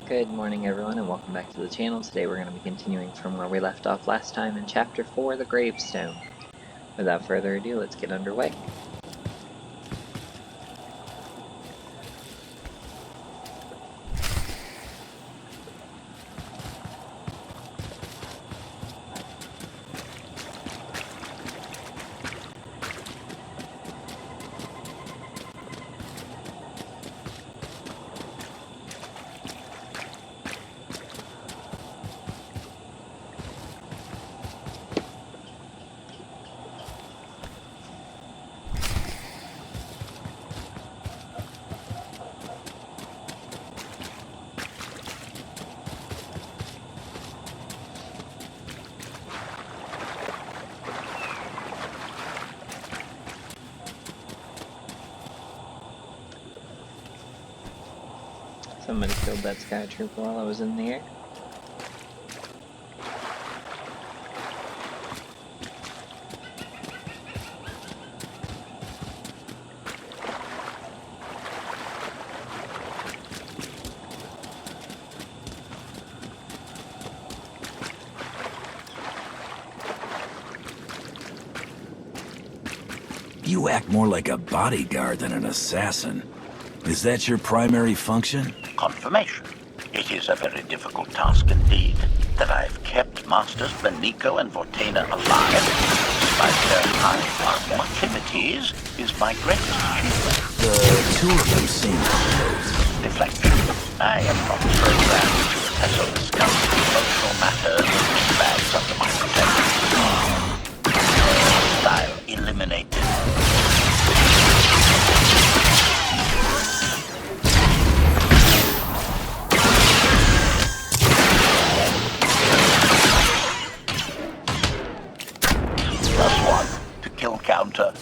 Good morning everyone and welcome back to the channel. Today we're going to be continuing from where we left off last time in Chapter 4, the Gravestone. Without further ado, let's get underway. Somebody killed that sky trooper while I was in the air. You act more like a bodyguard than an assassin. Is that your primary function? Confirmation. It is a very difficult task indeed. That I've kept Masters Benico and Vortena alive, despite their high activities, is my greatest achievement. The two of them seem close. Deflection. I am not programmed to settle discuss emotional matters with bags under my protection. Style eliminated. Kill counter.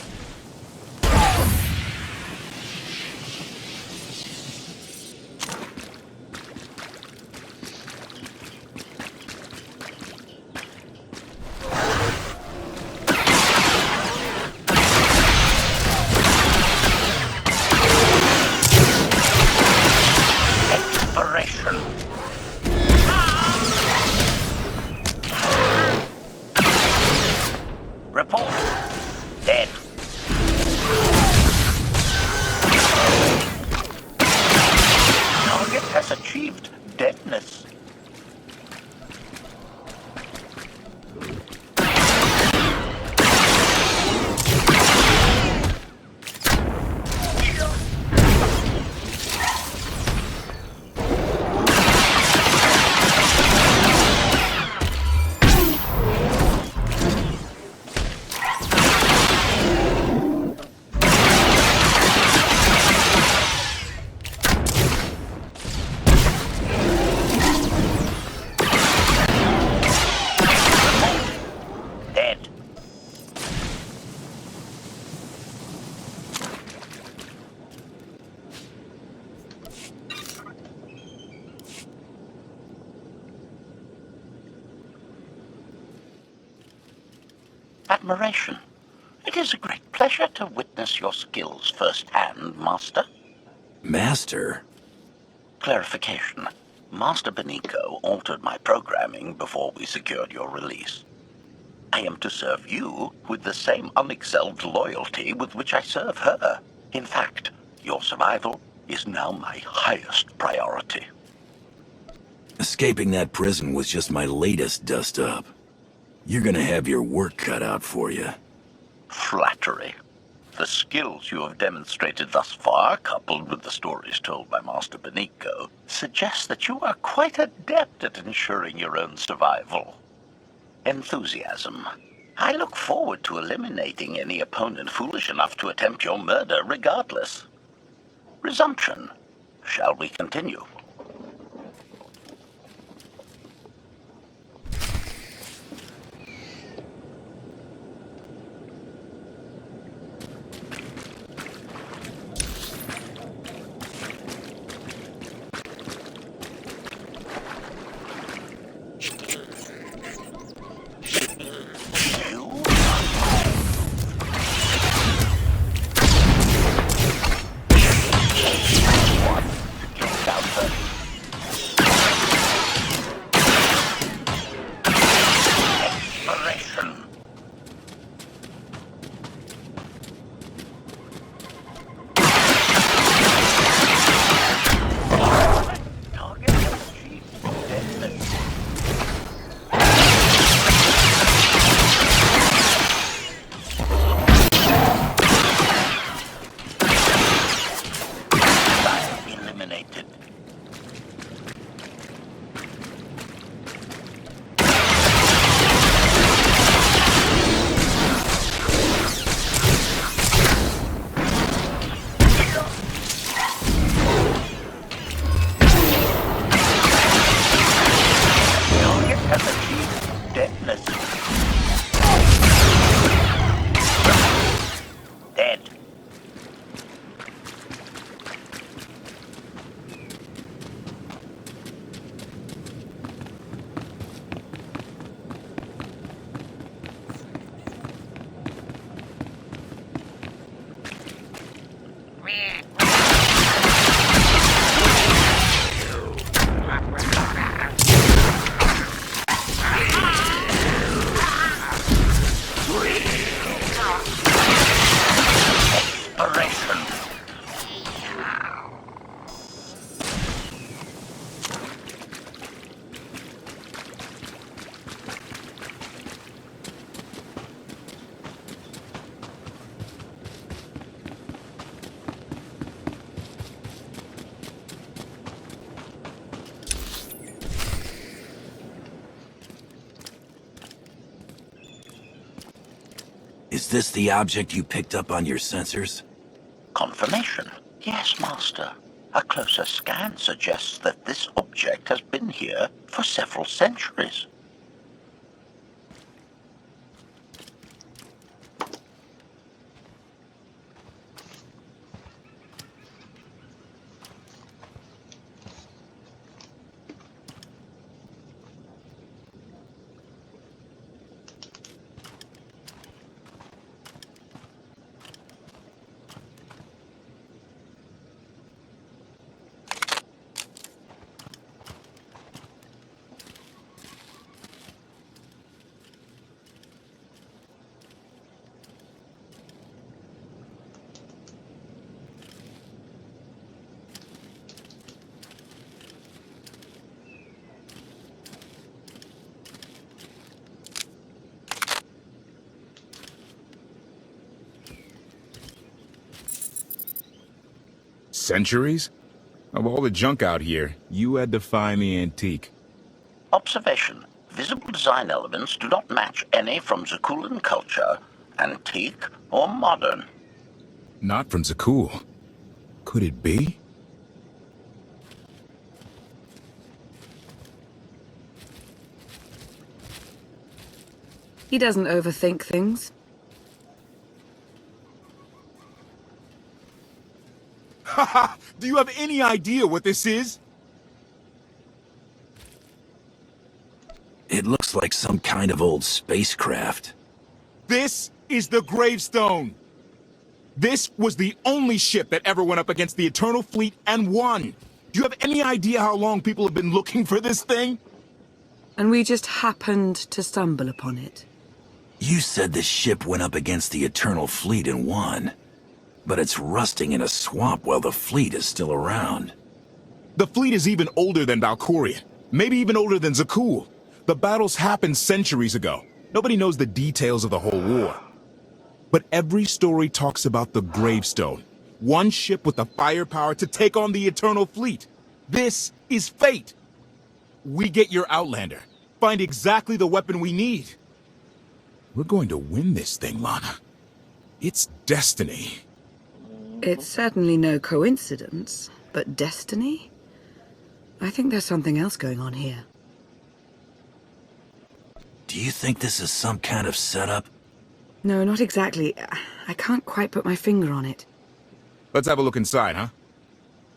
Expiration. Report. Dead. Target has achieved deadness. Admiration. It is a great pleasure to witness your skills firsthand, Master. Master? Clarification. Master Benico altered my programming before we secured your release. I am to serve you with the same unexcelled loyalty with which I serve her. In fact, your survival is now my highest priority. Escaping that prison was just my latest dust-up. You're gonna have your work cut out for you. Flattery. The skills you have demonstrated thus far, coupled with the stories told by Master Benico, suggest that you are quite adept at ensuring your own survival. Enthusiasm. I look forward to eliminating any opponent foolish enough to attempt your murder regardless. Resumption. Shall we continue? Counter. eliminated. You have achieved deadness. Dead. Expiration. Is this the object you picked up on your sensors? Confirmation. Yes, Master. A closer scan suggests that this object has been here for several centuries. Centuries? Of all the junk out here, you had to find the antique. Observation. Visible design elements do not match any from Zakulan culture, antique or modern. Not from Zakul. Could it be? He doesn't overthink things. Haha! Do you have any idea what this is? It looks like some kind of old spacecraft. This is the Gravestone! This was the only ship that ever went up against the Eternal Fleet and won! Do you have any idea how long people have been looking for this thing? And we just happened to stumble upon it. You said the ship went up against the Eternal Fleet and won. But it's rusting in a swamp while the fleet is still around. The fleet is even older than Valkorian. Maybe even older than Zakul. The battles happened centuries ago. Nobody knows the details of the whole war. But every story talks about the Gravestone. One ship with the firepower to take on the Eternal Fleet. This is fate. We get your Outlander. Find exactly the weapon we need. We're going to win this thing, Lana. It's destiny. It's certainly no coincidence, but destiny? I think there's something else going on here. Do you think this is some kind of setup? No, not exactly. I can't quite put my finger on it. Let's have a look inside, huh?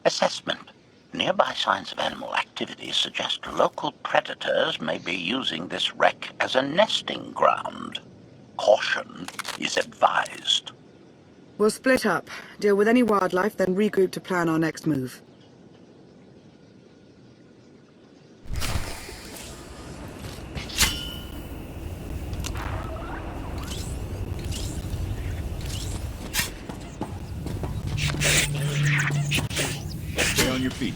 Assessment. Nearby signs of animal activity suggest local predators may be using this wreck as a nesting ground. Caution is advised. We'll split up, deal with any wildlife, then regroup to plan our next move. Stay on your feet.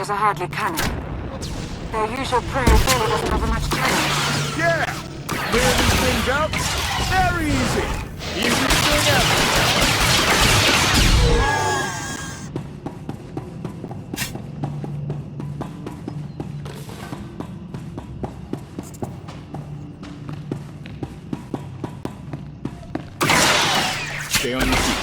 creatures are hardly cunning. Their usual prey doesn't have much challenge. Yeah! Clear these things out? Very easy! Easiest thing ever! Stay on your feet.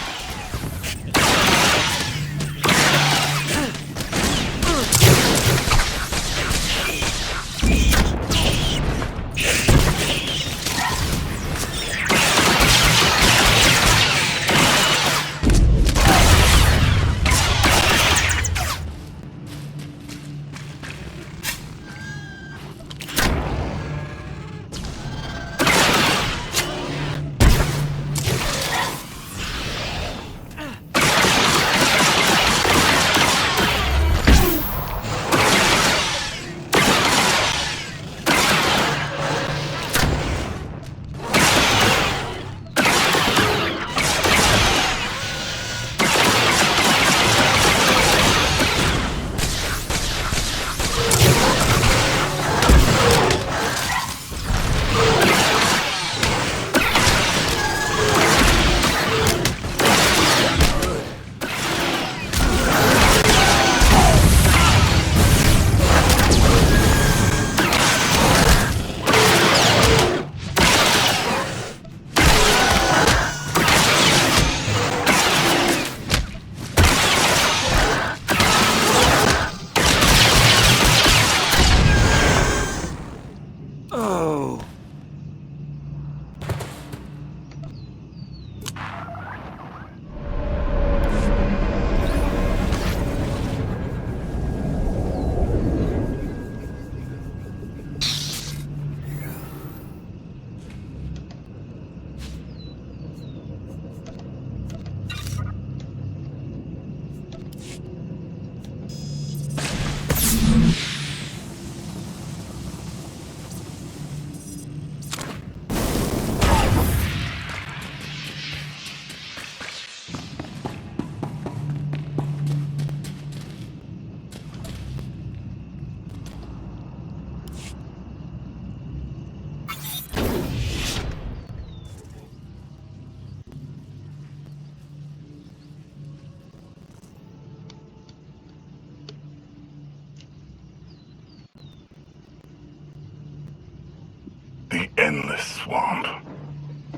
The endless swamp.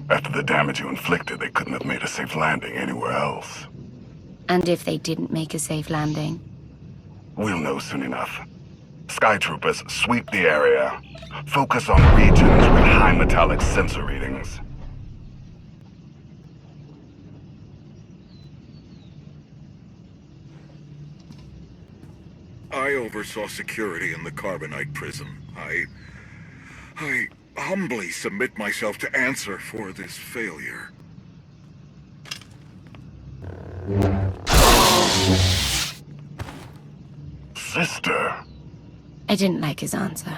After the damage you inflicted, they couldn't have made a safe landing anywhere else. And if they didn't make a safe landing? We'll know soon enough. Sky Troopers, sweep the area. Focus on regions with high metallic sensor readings. I oversaw security in the Carbonite prison. I humbly submit myself to answer for this failure. Sister. I didn't like his answer.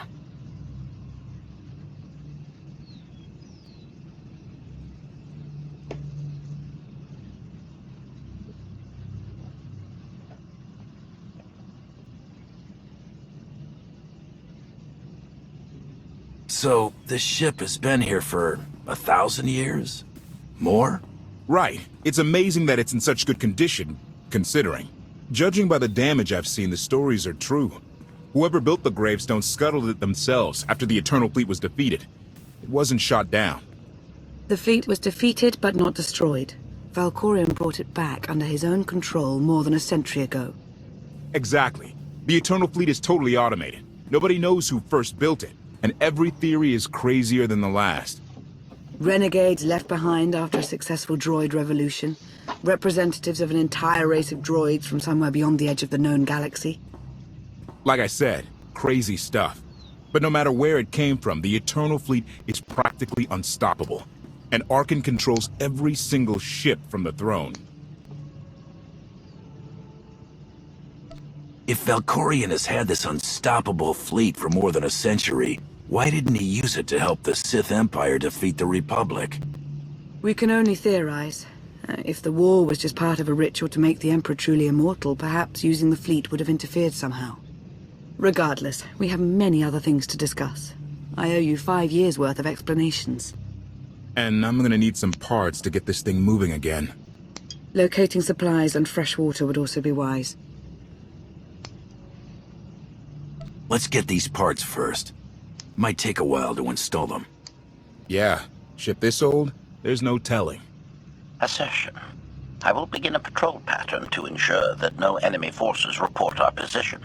So, this ship has been here for 1,000 years? More? Right. It's amazing that it's in such good condition, considering. Judging by the damage I've seen, the stories are true. Whoever built the Gravestone scuttled it themselves after the Eternal Fleet was defeated. It wasn't shot down. The fleet was defeated but not destroyed. Valkorion brought it back under his own control more than a century ago. Exactly. The Eternal Fleet is totally automated. Nobody knows who first built it, and every theory is crazier than the last. Renegades left behind after a successful droid revolution. Representatives of an entire race of droids from somewhere beyond the edge of the known galaxy. Like I said, crazy stuff. But no matter where it came from, the Eternal Fleet is practically unstoppable. And Arkan controls every single ship from the throne. If Valkorion has had this unstoppable fleet for more than a century, why didn't he use it to help the Sith Empire defeat the Republic? We can only theorize. If the war was just part of a ritual to make the Emperor truly immortal, perhaps using the fleet would have interfered somehow. Regardless, we have many other things to discuss. I owe you 5 years' worth of explanations. And I'm gonna need some parts to get this thing moving again. Locating supplies and fresh water would also be wise. Let's get these parts first. Might take a while to install them. Yeah, ship this old? There's no telling. Assertion. I will begin a patrol pattern to ensure that no enemy forces report our position.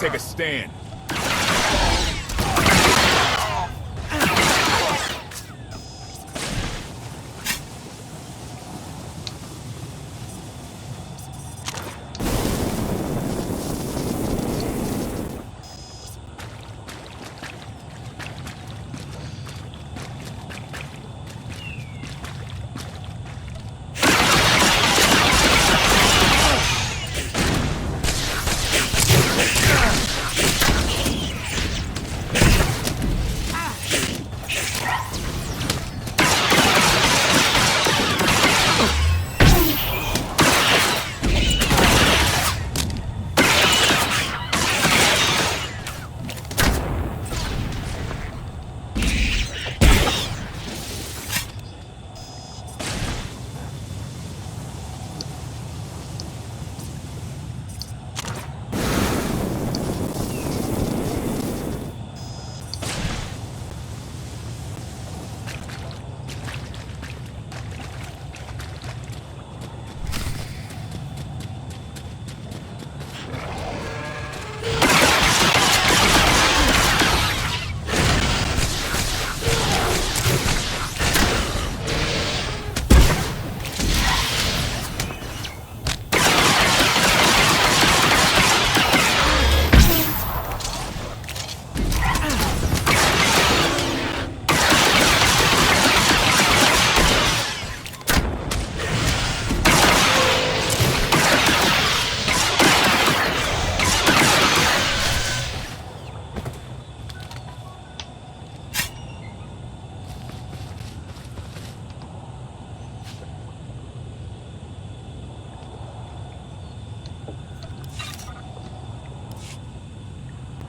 take a stand.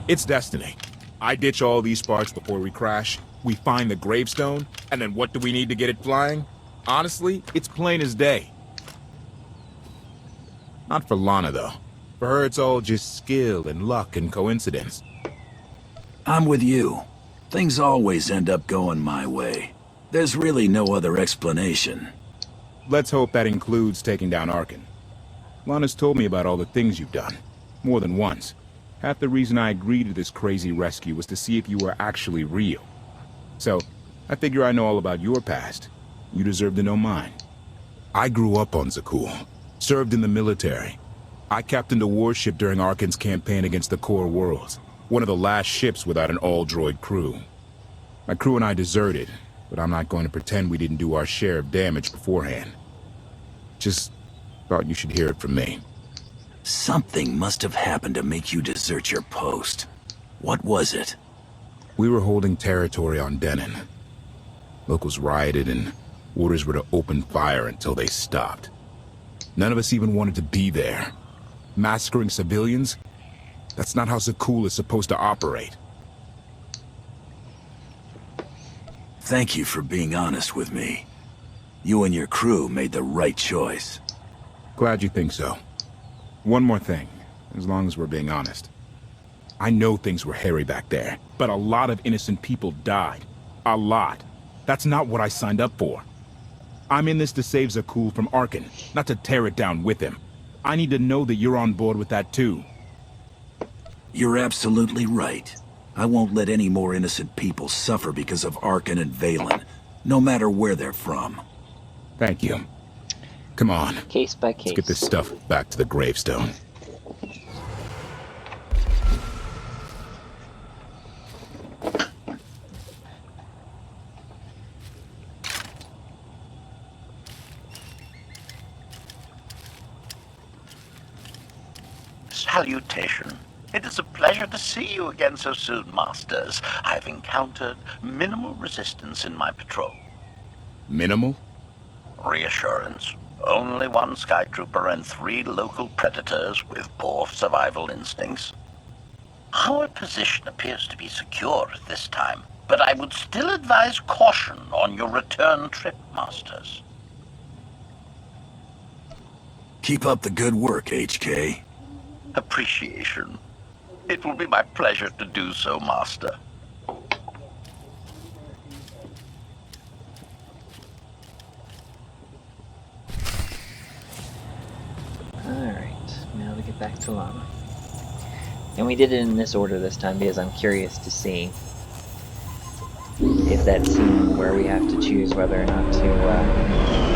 It's destiny. I ditch all these sparks before we crash. We find the Gravestone, and then what do we need to get it flying? Honestly, it's plain as day. Not for Lana, though. For her, it's all just skill and luck and coincidence. I'm with you. Things always end up going my way. There's really no other explanation. Let's hope that includes taking down Arkan. Lana's told me about all the things you've done. More than once. Half the reason I agreed to this crazy rescue was to see if you were actually real. So, I figure I know all about your past. You deserve to know mine. I grew up on Zakul. Served in the military. I captained a warship during Arkan's campaign against the Core Worlds. One of the last ships without an all-droid crew. My crew and I deserted, but I'm not going to pretend we didn't do our share of damage beforehand. Just thought you should hear it from me. Something must have happened to make you desert your post. What was it? We were holding territory on Denon. Locals rioted and orders were to open fire until they stopped. None of us even wanted to be there. Massacring civilians? That's not how Zakul is supposed to operate. Thank you for being honest with me. You and your crew made the right choice. Glad you think so. One more thing, as long as we're being honest. I know things were hairy back there, but a lot of innocent people died. A lot. That's not what I signed up for. I'm in this to save Zakul from Arkan, not to tear it down with him. I need to know that you're on board with that too. You're absolutely right. I won't let any more innocent people suffer because of Arkan and Valen, no matter where they're from. Thank you. Come on. Case by case. Let's get this stuff back to the Gravestone. Salutation. It is a pleasure to see you again so soon, Masters. I've encountered minimal resistance in my patrol. Minimal? Reassurance. Only one Skytrooper and 3 local predators with poor survival instincts. Our position appears to be secure at this time, but I would still advise caution on your return trip, Masters. Keep up the good work, HK. Appreciation. It will be my pleasure to do so, Master. Alright, now to get back to Lana. And we did it in this order this time because I'm curious to see if that scene where we have to choose whether or not to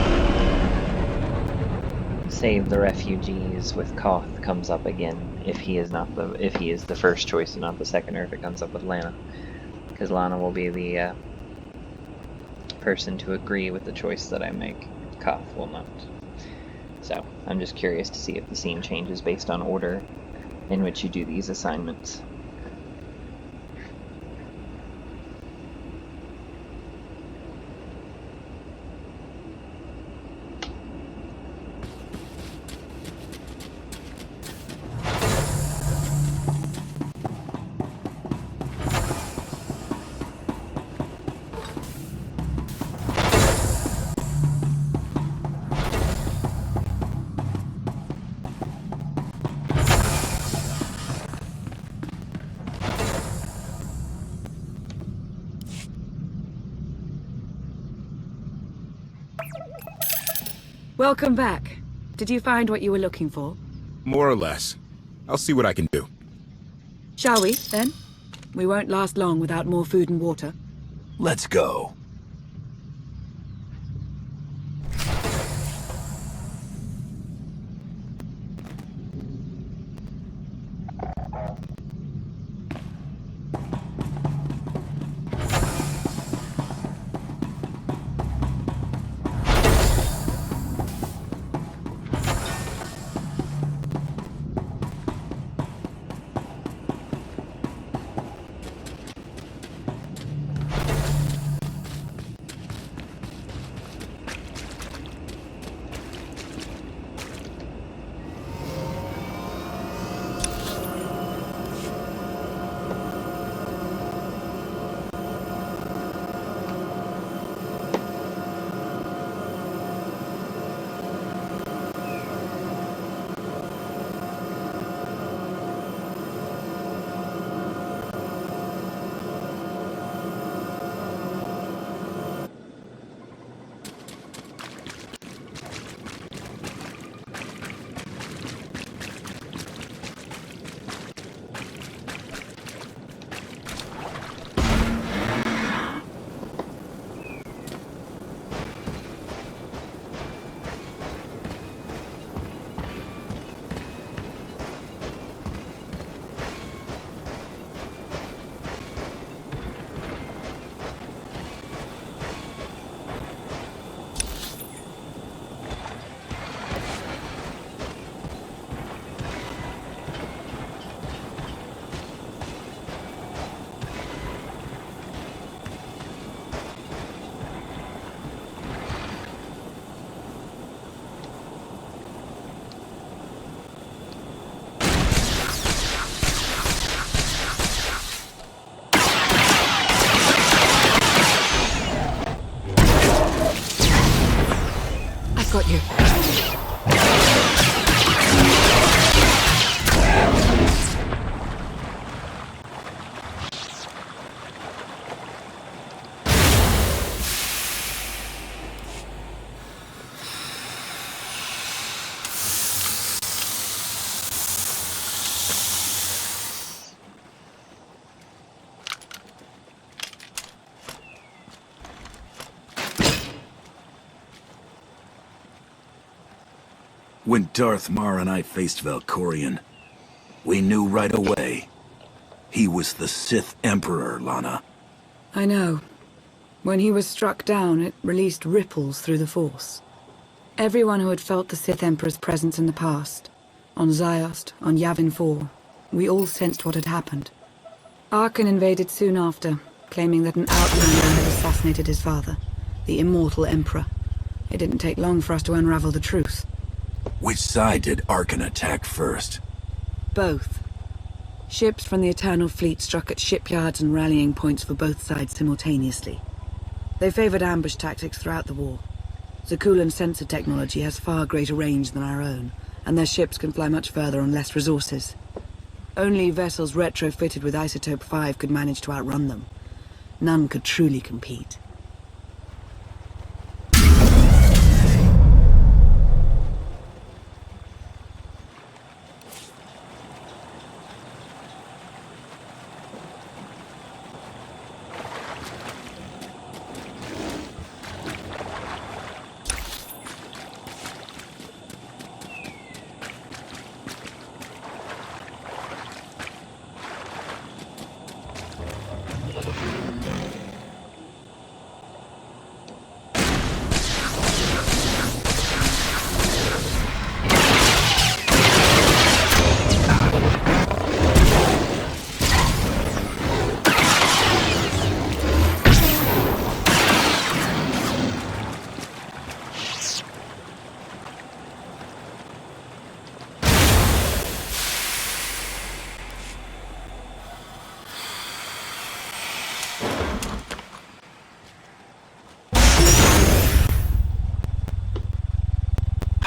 save the refugees with Koth comes up again, if he is the first choice and not the second, or if it comes up with Lana, because Lana will be the person to agree with the choice that I make. Koth will not. So I'm just curious to see if the scene changes based on order in which you do these assignments. Welcome back. Did you find what you were looking for? More or less. I'll see what I can do. Shall we, then? We won't last long without more food and water. Let's go. Got you. When Darth Mar and I faced Valkorion, we knew right away. He was the Sith Emperor, Lana. I know. When he was struck down, it released ripples through the Force. Everyone who had felt the Sith Emperor's presence in the past, on Ziost, on Yavin 4, we all sensed what had happened. Arkan invaded soon after, claiming that an outlander had assassinated his father, the immortal Emperor. It didn't take long for us to unravel the truth. Which side did Arkan attack first? Both. Ships from the Eternal Fleet struck at shipyards and rallying points for both sides simultaneously. They favored ambush tactics throughout the war. Zakulan's sensor technology has far greater range than our own, and their ships can fly much further on less resources. Only vessels retrofitted with Isotope 5 could manage to outrun them. None could truly compete.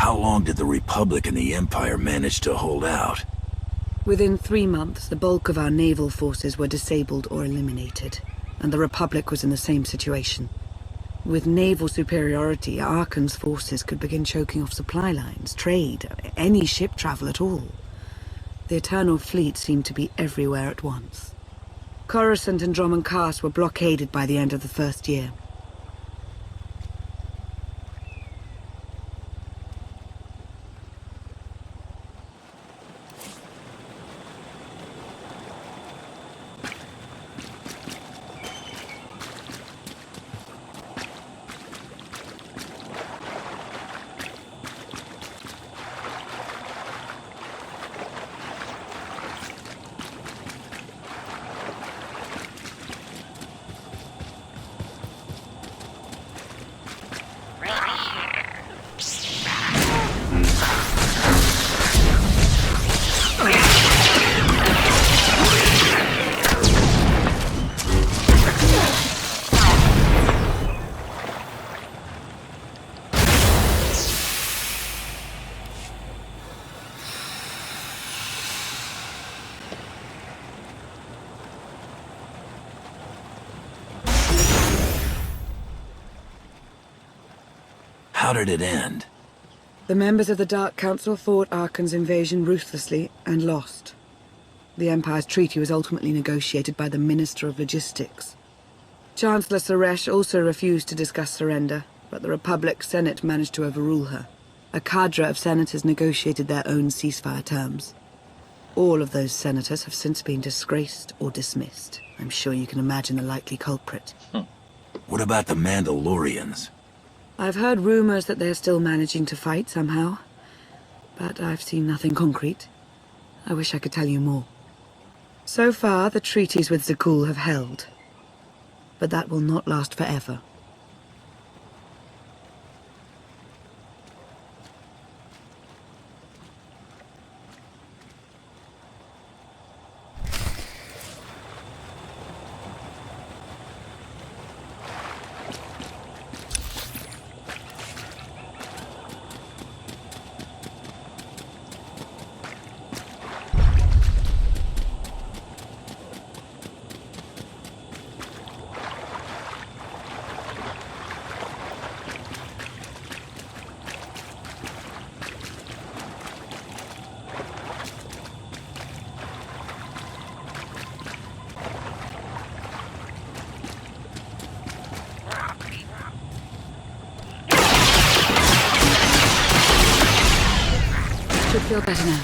How long did the Republic and the Empire manage to hold out? Within 3 months, the bulk of our naval forces were disabled or eliminated, and the Republic was in the same situation. With naval superiority, Arkan's forces could begin choking off supply lines, trade, any ship travel at all. The Eternal Fleet seemed to be everywhere at once. Coruscant and Drummond Cast were blockaded by the end of the first year. How did it end? The members of the Dark Council fought Arkan's invasion ruthlessly and lost. The Empire's treaty was ultimately negotiated by the Minister of Logistics. Chancellor Suresh also refused to discuss surrender, but the Republic Senate managed to overrule her. A cadre of senators negotiated their own ceasefire terms. All of those senators have since been disgraced or dismissed. I'm sure you can imagine the likely culprit. What about the Mandalorians? I've heard rumors that they're still managing to fight somehow, but I've seen nothing concrete. I wish I could tell you more. So far, the treaties with Zakul have held, but that will not last forever. Should feel better now.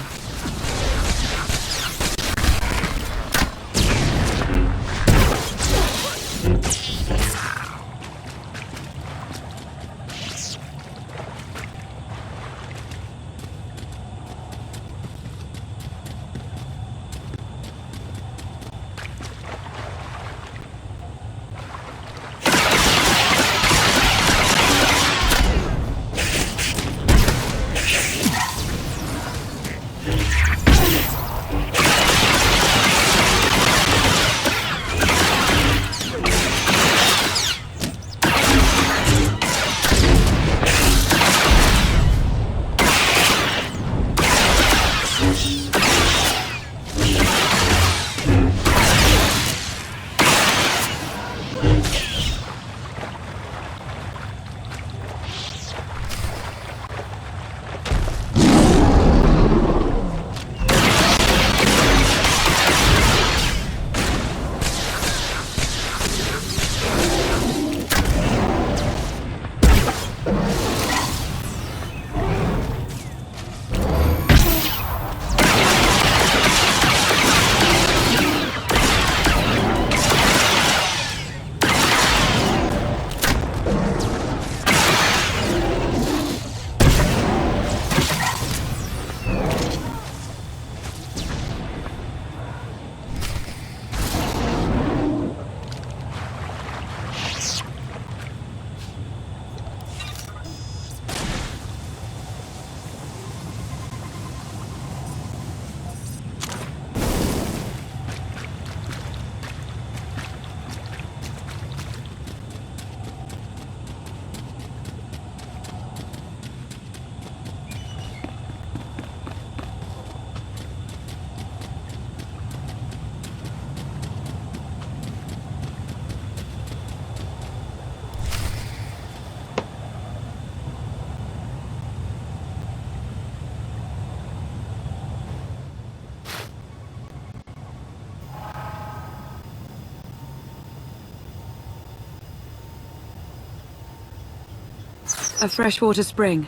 A freshwater spring.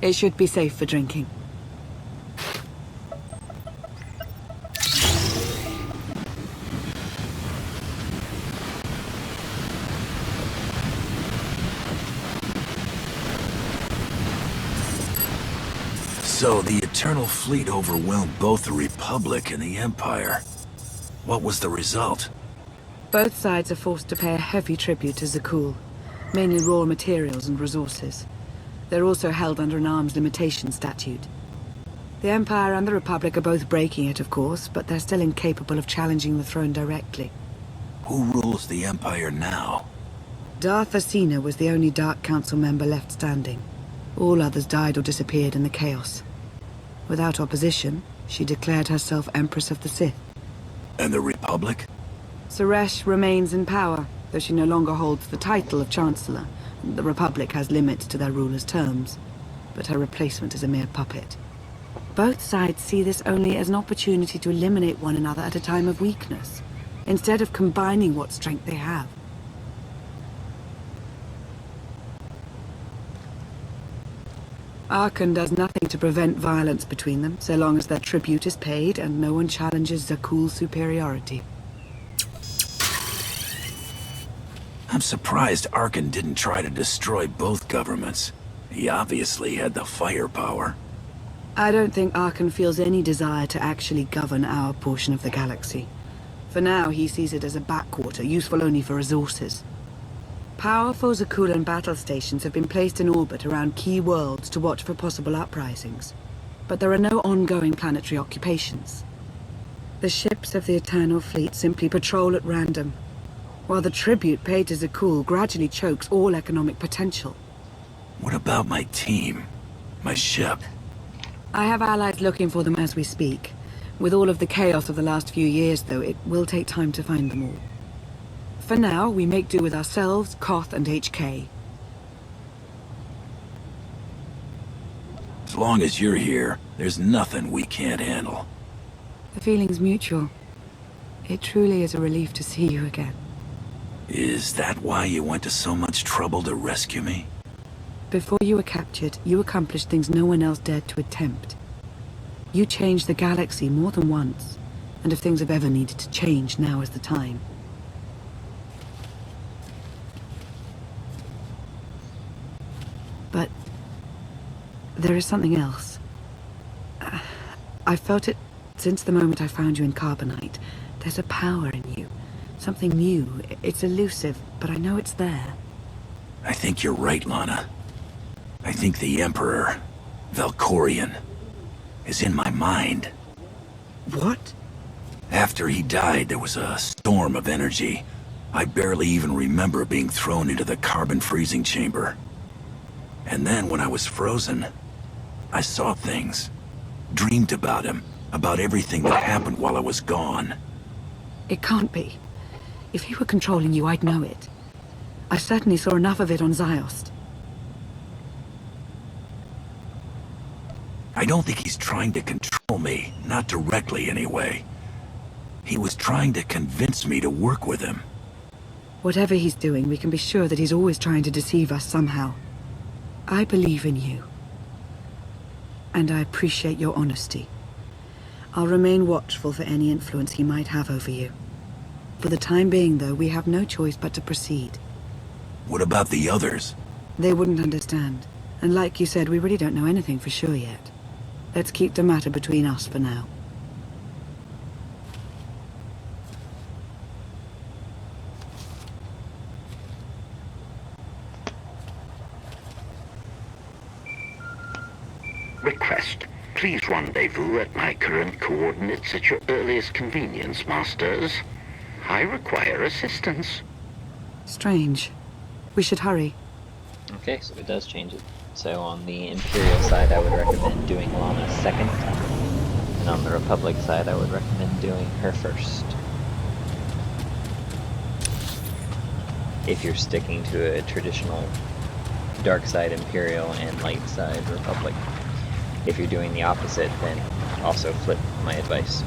It should be safe for drinking. So the Eternal Fleet overwhelmed both the Republic and the Empire. What was the result? Both sides are forced to pay a heavy tribute to Zakul, mainly raw materials and resources. They're also held under an arms limitation statute. The Empire and the Republic are both breaking it, of course, but they're still incapable of challenging the throne directly. Who rules the Empire now? Darth Asina was the only Dark Council member left standing. All others died or disappeared in the chaos. Without opposition, she declared herself Empress of the Sith. And the Republic? Suresh remains in power, though she no longer holds the title of Chancellor. The Republic has limits to their ruler's terms, but her replacement is a mere puppet. Both sides see this only as an opportunity to eliminate one another at a time of weakness, instead of combining what strength they have. Arkan does nothing to prevent violence between them, so long as their tribute is paid and no one challenges Zakul's superiority. I'm surprised Arkan didn't try to destroy both governments. He obviously had the firepower. I don't think Arkan feels any desire to actually govern our portion of the galaxy. For now, he sees it as a backwater, useful only for resources. Powerful Zakulan battle stations have been placed in orbit around key worlds to watch for possible uprisings. But there are no ongoing planetary occupations. The ships of the Eternal Fleet simply patrol at random, while the tribute paid to Zakul gradually chokes all economic potential. What about my team? My ship? I have allies looking for them as we speak. With all of the chaos of the last few years, though, it will take time to find them all. For now, we make do with ourselves, Koth, and HK. As long as you're here, there's nothing we can't handle. The feeling's mutual. It truly is a relief to see you again. Is that why you went to so much trouble to rescue me? Before you were captured, you accomplished things no one else dared to attempt. You changed the galaxy more than once, and if things have ever needed to change, now is the time. But there is something else. I felt it since the moment I found you in Carbonite. There's a power in you. Something new. It's elusive, but I know it's there. I think you're right, Lana. I think the Emperor, Valkorion, is in my mind. What? After he died, there was a storm of energy. I barely even remember being thrown into the carbon freezing chamber. And then when I was frozen, I saw things. Dreamed about him, about everything that happened while I was gone. It can't be. If he were controlling you, I'd know it. I certainly saw enough of it on Ziost. I don't think he's trying to control me, not directly anyway. He was trying to convince me to work with him. Whatever he's doing, we can be sure that he's always trying to deceive us somehow. I believe in you. And I appreciate your honesty. I'll remain watchful for any influence he might have over you. For the time being, though, we have no choice but to proceed. What about the others? They wouldn't understand. And like you said, we really don't know anything for sure yet. Let's keep the matter between us for now. Request. Please rendezvous at my current coordinates at your earliest convenience, Masters. I require assistance. Strange. We should hurry. Okay, so it does change it. So on the Imperial side, I would recommend doing Lana second. And on the Republic side, I would recommend doing her first. If you're sticking to a traditional dark side Imperial and light side Republic. If you're doing the opposite, then also flip my advice.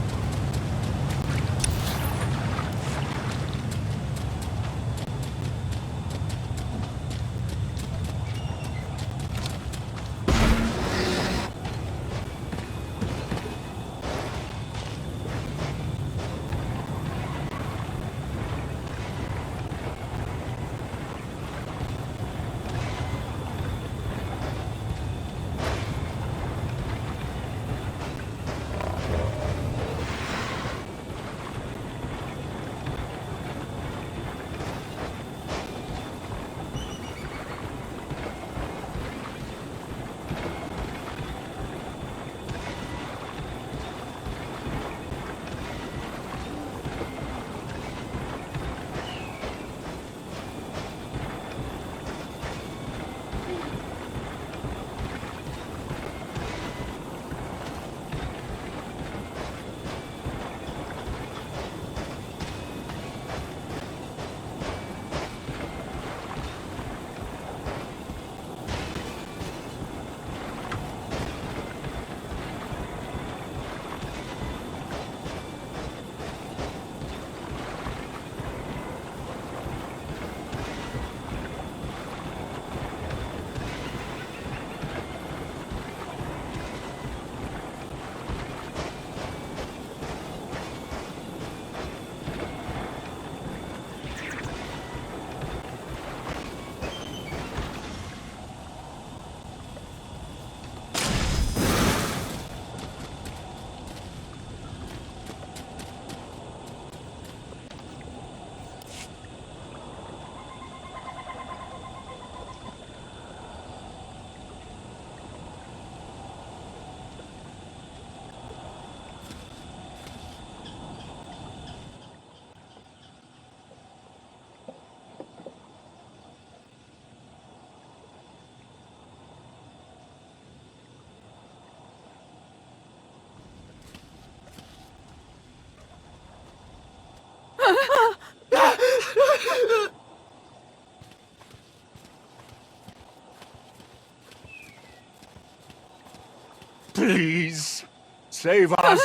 Please, save us.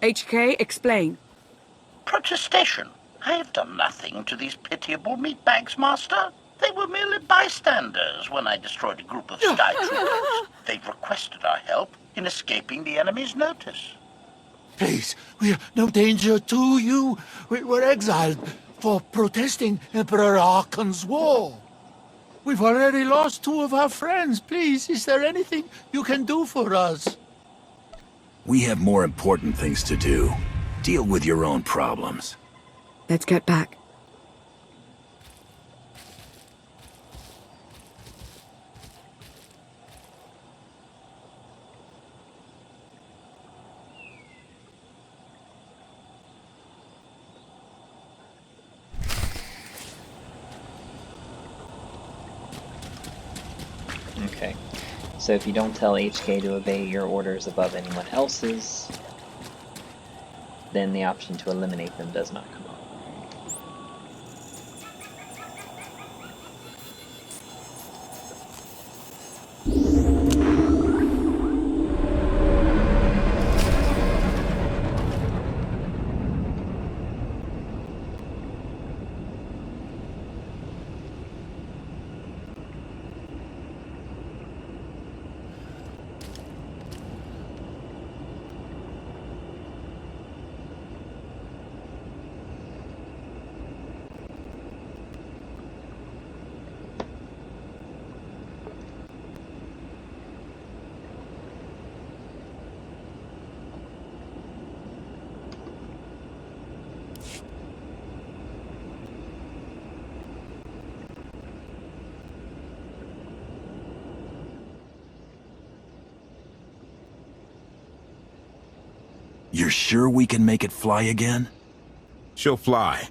HK, explain. Protestation. I have done nothing to these pitiable meatbags, Master. They were merely bystanders when I destroyed a group of sky troopers. They've requested our help in escaping the enemy's notice. Please, we're no danger to you. We were exiled for protesting Emperor Archon's war. We've already lost 2 of our friends. Please, is there anything you can do for us? We have more important things to do. Deal with your own problems. Let's get back. Okay, so if you don't tell HK to obey your orders above anyone else's, then the option to eliminate them does not come up. You're sure we can make it fly again? She'll fly.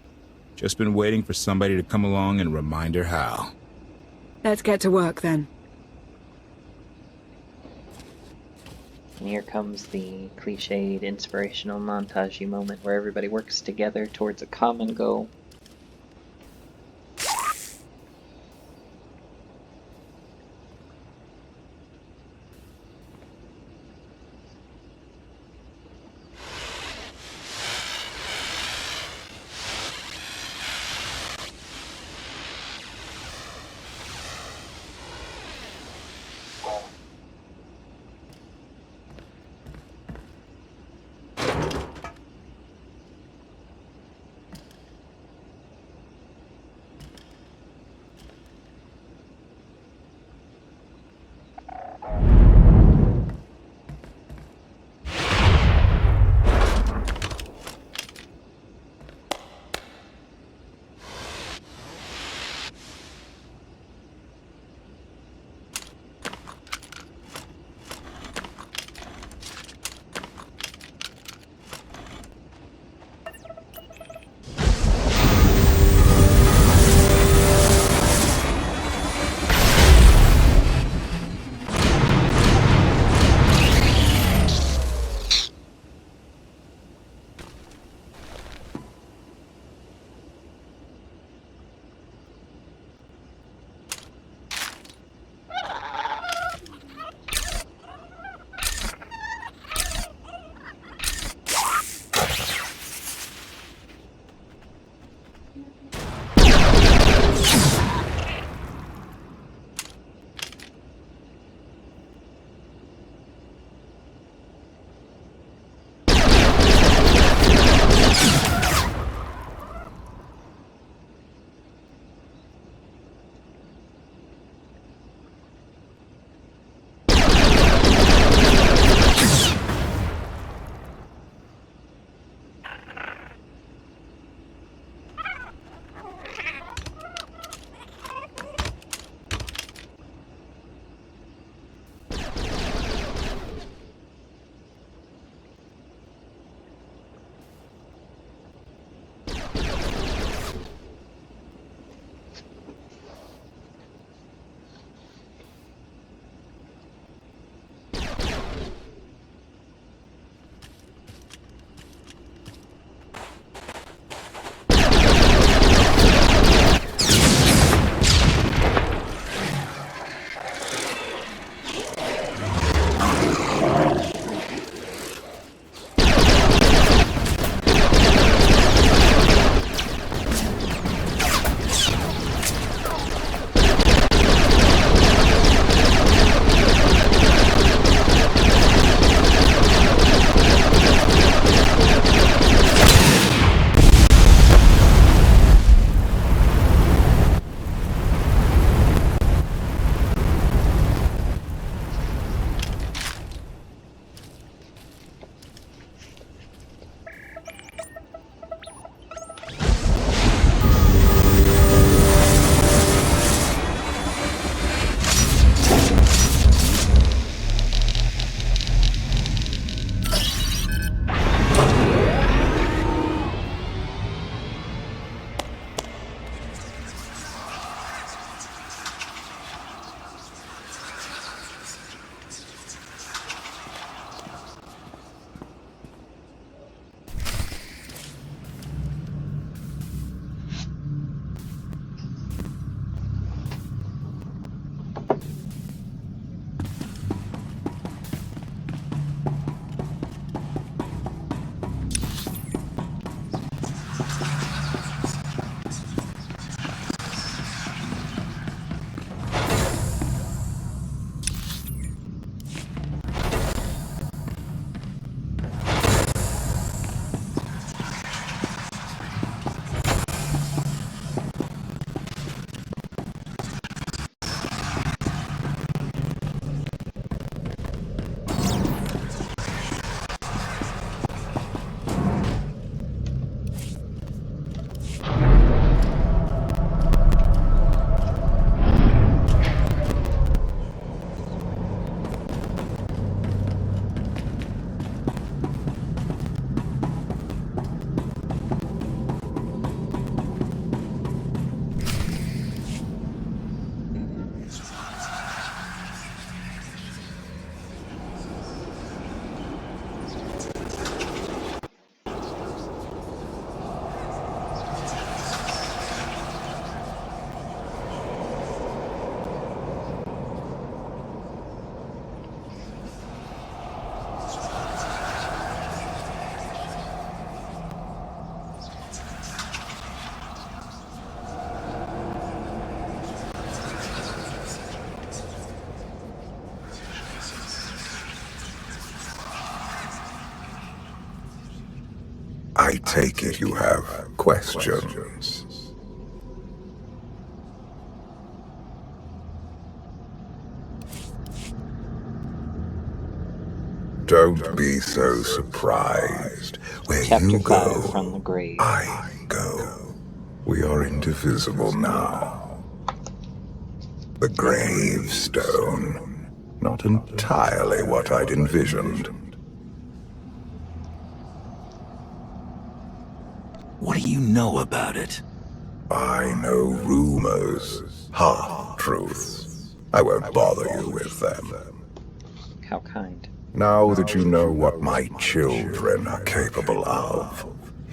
Just been waiting for somebody to come along and remind her how. Let's get to work then. And here comes the cliched inspirational montage moment where everybody works together towards a common goal. I take it you have questions. Don't be so surprised. Where Chapter you 5 go, from the grave. I go. We are indivisible now. The Gravestone. Not entirely what I'd envisioned. What do you know about it? I know rumors, half-truths. I won't bother you with them. How kind. Now that you know what my children are capable of,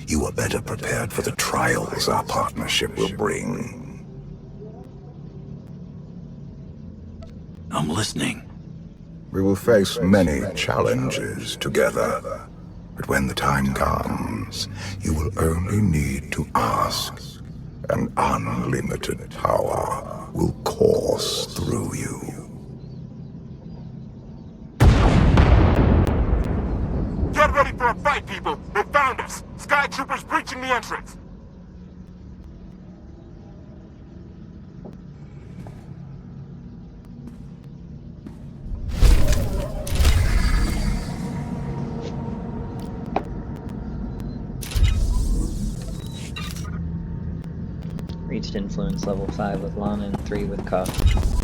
you are better prepared for the trials our partnership will bring. I'm listening. We will face many challenges together, but when the time comes, you will only need to ask, and unlimited power will course through you. Get ready for a fight, people! They found us! Sky Troopers breaching the entrance! Reached influence level 5 with Lana and 3 with Koth.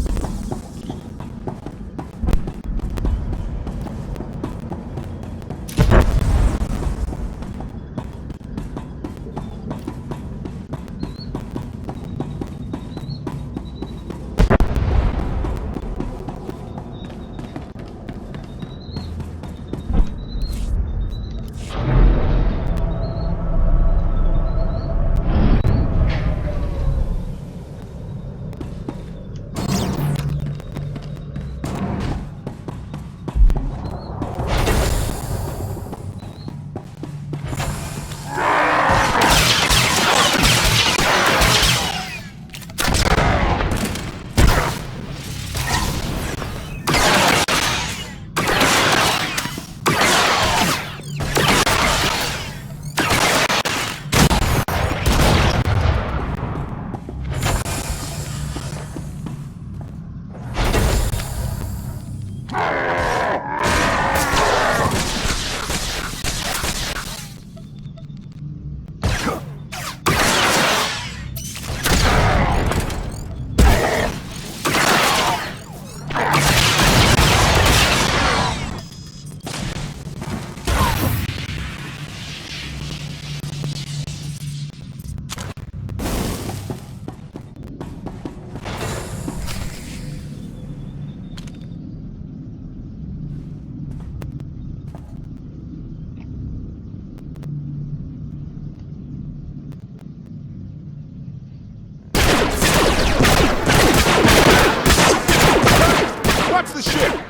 Watch the ship!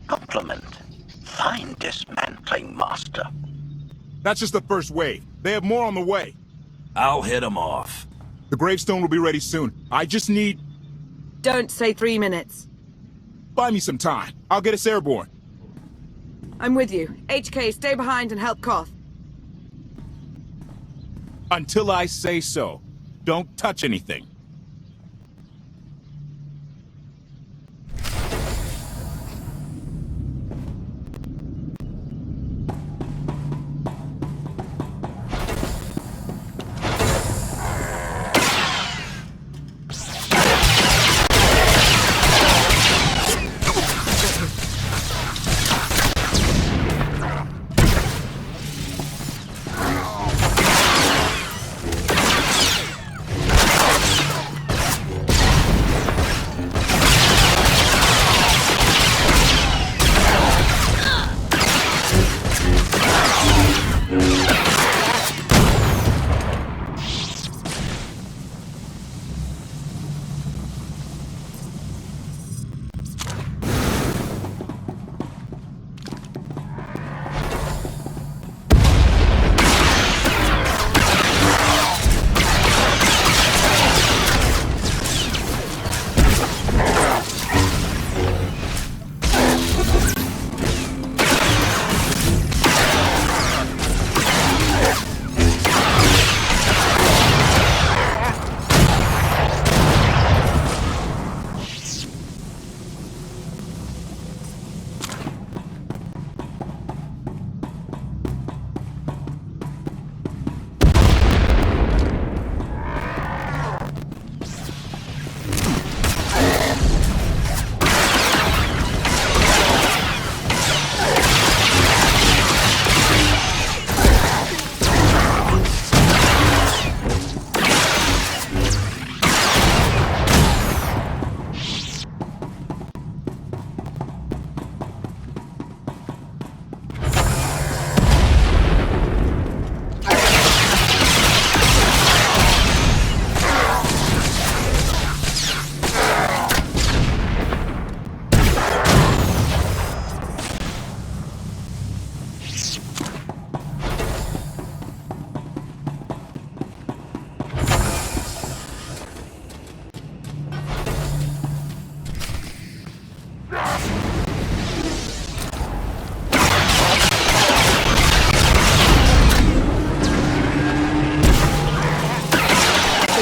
Compliment. Fine dismantling, Master. That's just the first wave. They have more on the way. I'll hit them off. The Gravestone will be ready soon. I just need... Don't say 3 minutes. Buy me some time. I'll get us airborne. I'm with you. HK, stay behind and help Koth. Until I say so. Don't touch anything.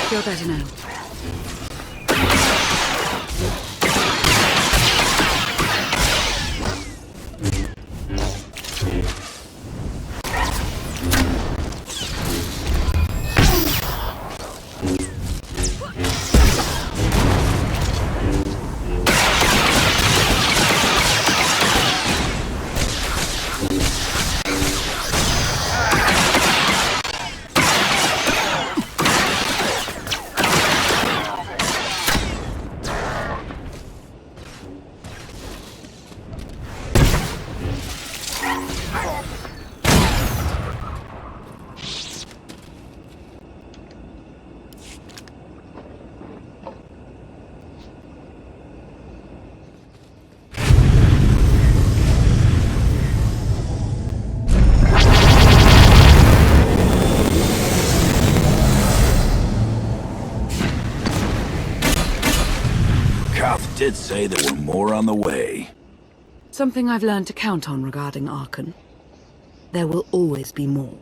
Feel better now. Did say there were more on the way. Something I've learned to count on regarding Archon. There will always be more.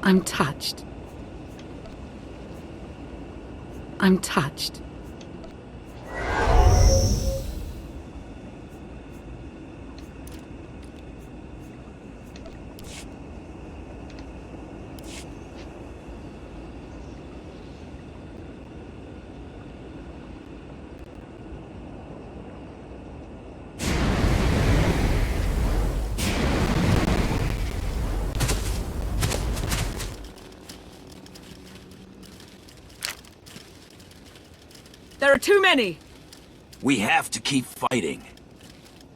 I'm touched. I'm touched. There are too many! We have to keep fighting.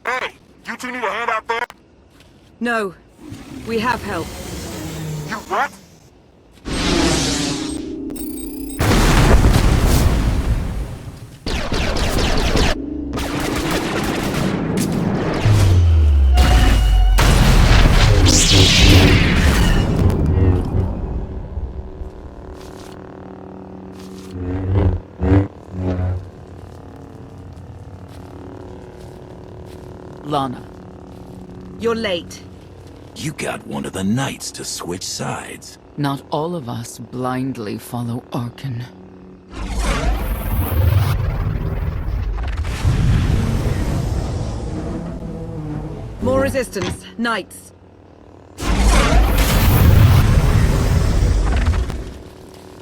Hey, you two need a hand out there? No. We have help. You what? Lana. You're late. You got one of the knights to switch sides. Not all of us blindly follow Archon. More resistance. Knights.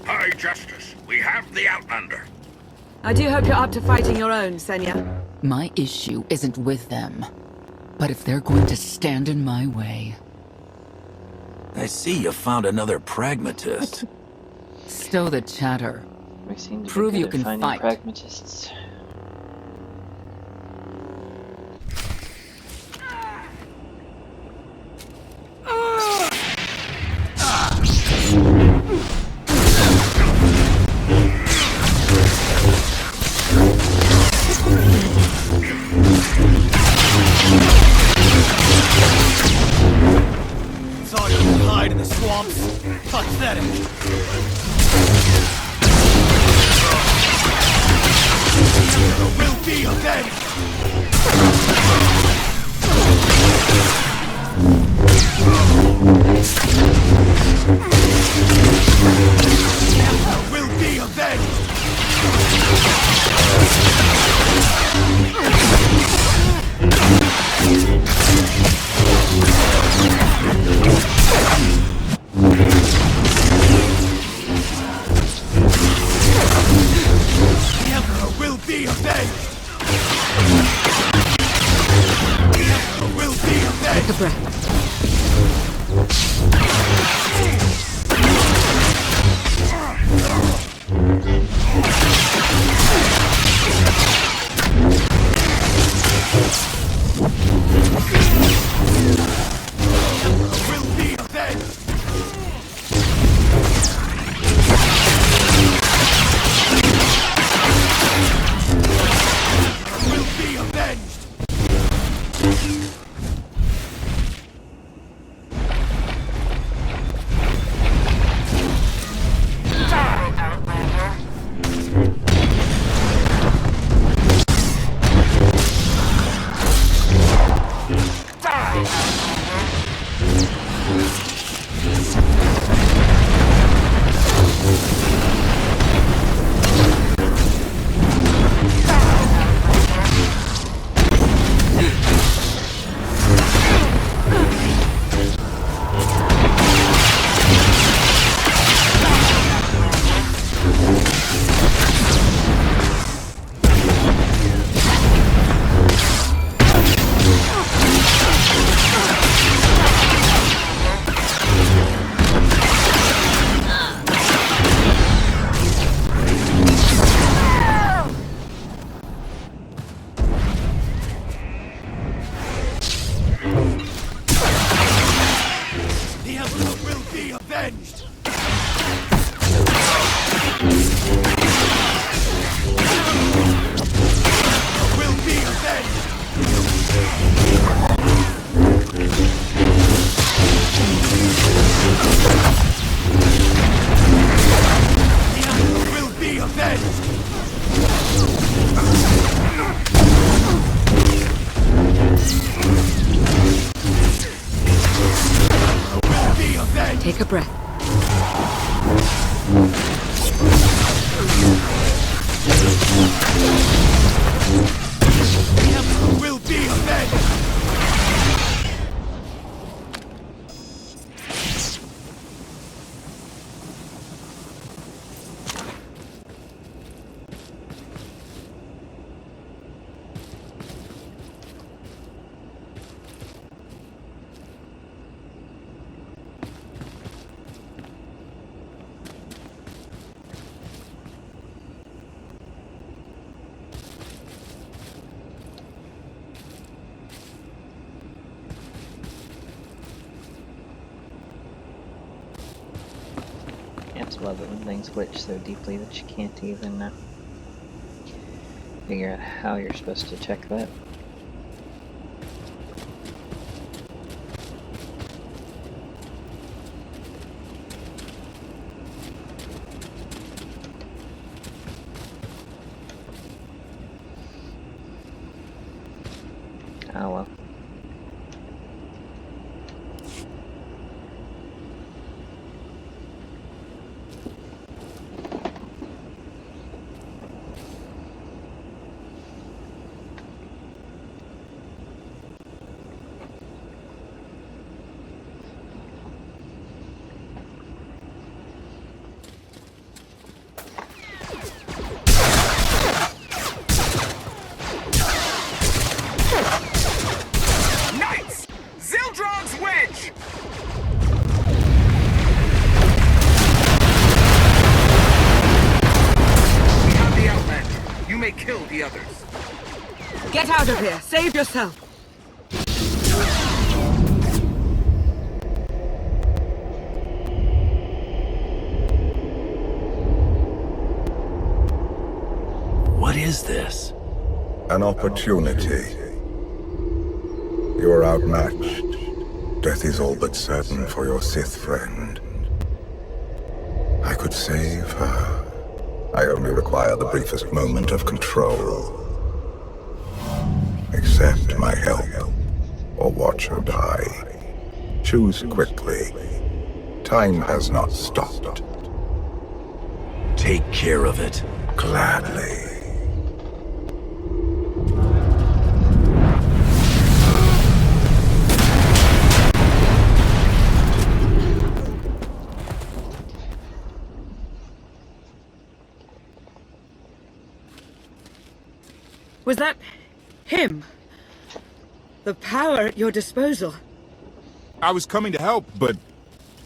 High Justice, we have the Outlander. I do hope you're up to fighting your own, Senya. My issue isn't with them. But if they're going to stand in my way... I see you found another pragmatist. Stow the chatter. We seem to Prove be you good can at finding fight. pragmatists. Thought you could hide in the swamps? Pathetic. There will be avenged! There will be avenged! The Emperor will be avenged! The Emperor will be avenged! Take a breath. Will be avenged! Will be avenged! The Emperor will be avenged! Will be avenged! The Emperor will be avenged! Will be avenged! Take a breath. The Emperor will be avenged! I just love it when things glitch so deeply that you can't even figure out how you're supposed to check that. Oh well. kill the others. Get out of here! Save yourself! What is this? An opportunity. You are outmatched. Death is all but certain for your Sith friend. I could save her. I only require the briefest moment of control. Accept my help, or watch her die. Choose quickly. Time has not stopped. Take care of it. Gladly. Was that him? The power at your disposal. I was coming to help, but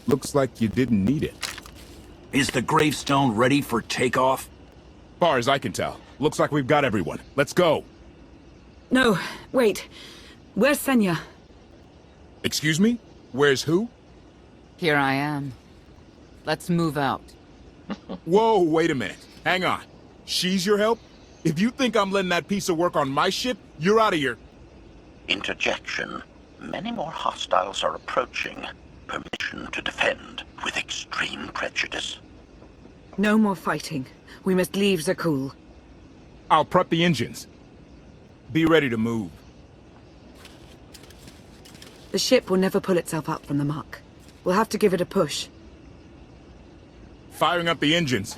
looks like you didn't need it. Is the Gravestone ready for takeoff? Far as I can tell. Looks like we've got everyone. Let's go. No, wait. Where's Senya? Excuse me? Where's who? Here I am. Let's move out. Whoa, wait a minute. Hang on. She's your help? If you think I'm letting that piece of work on my ship, you're out of here. Interjection. Many more hostiles are approaching. Permission to defend with extreme prejudice. No more fighting. We must leave Zakul. I'll prep the engines. Be ready to move. The ship will never pull itself up from the muck. We'll have to give it a push. Firing up the engines.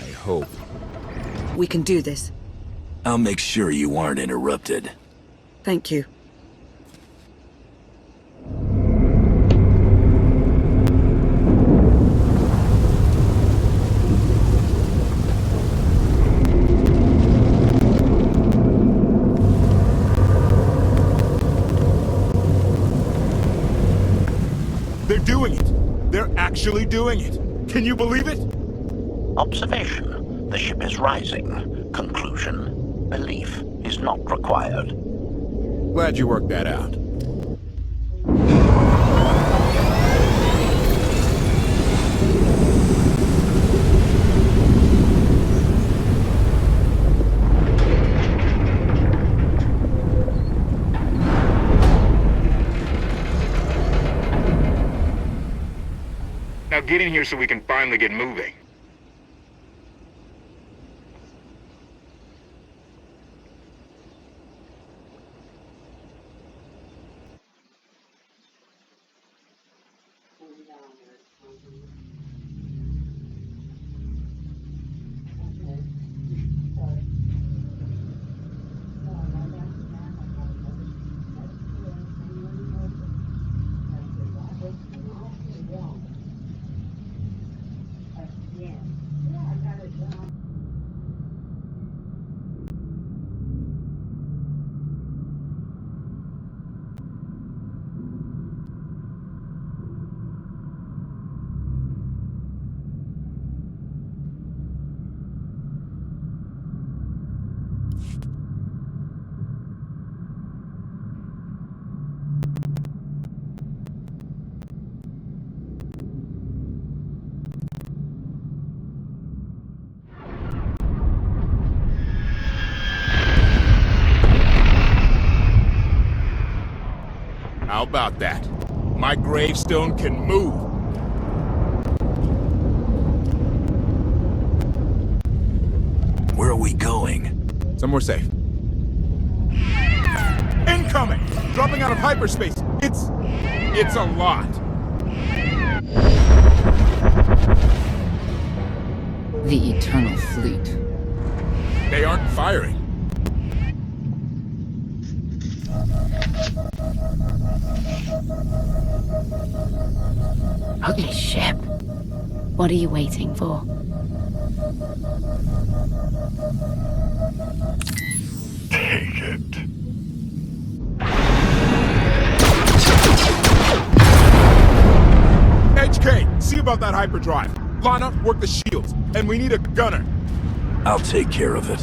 I hope. We can do this. I'll make sure you aren't interrupted. Thank you. They're doing it. They're actually doing it. Can you believe it? Observation. The ship is rising. Conclusion. Belief is not required. Glad you worked that out. Now get in here so we can finally get moving. How about that? My gravestone can move. Where are we going? Somewhere safe. Incoming! Dropping out of hyperspace. It's a lot. The Eternal Fleet. They aren't firing. Ugly ship. What are you waiting for? Take it. HK, see about that hyperdrive. Lana, work the shields. And we need a gunner. I'll take care of it.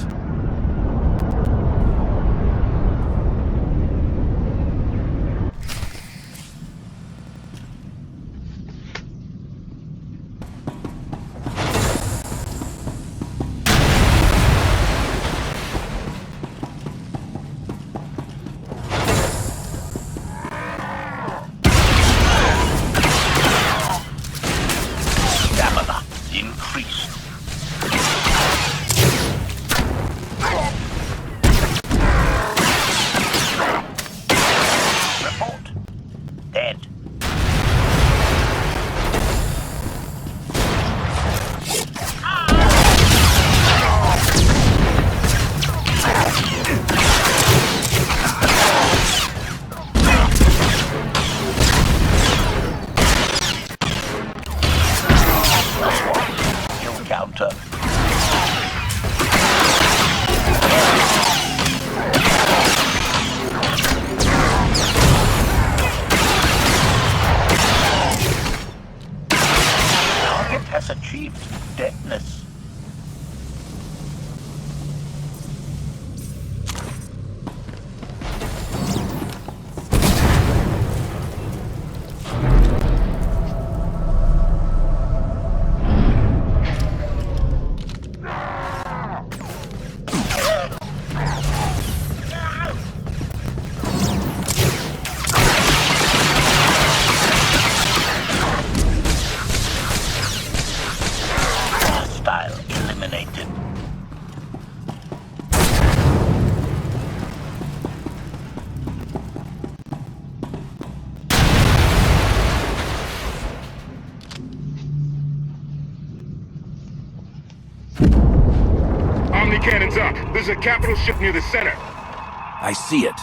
a capital ship near the center. I see it.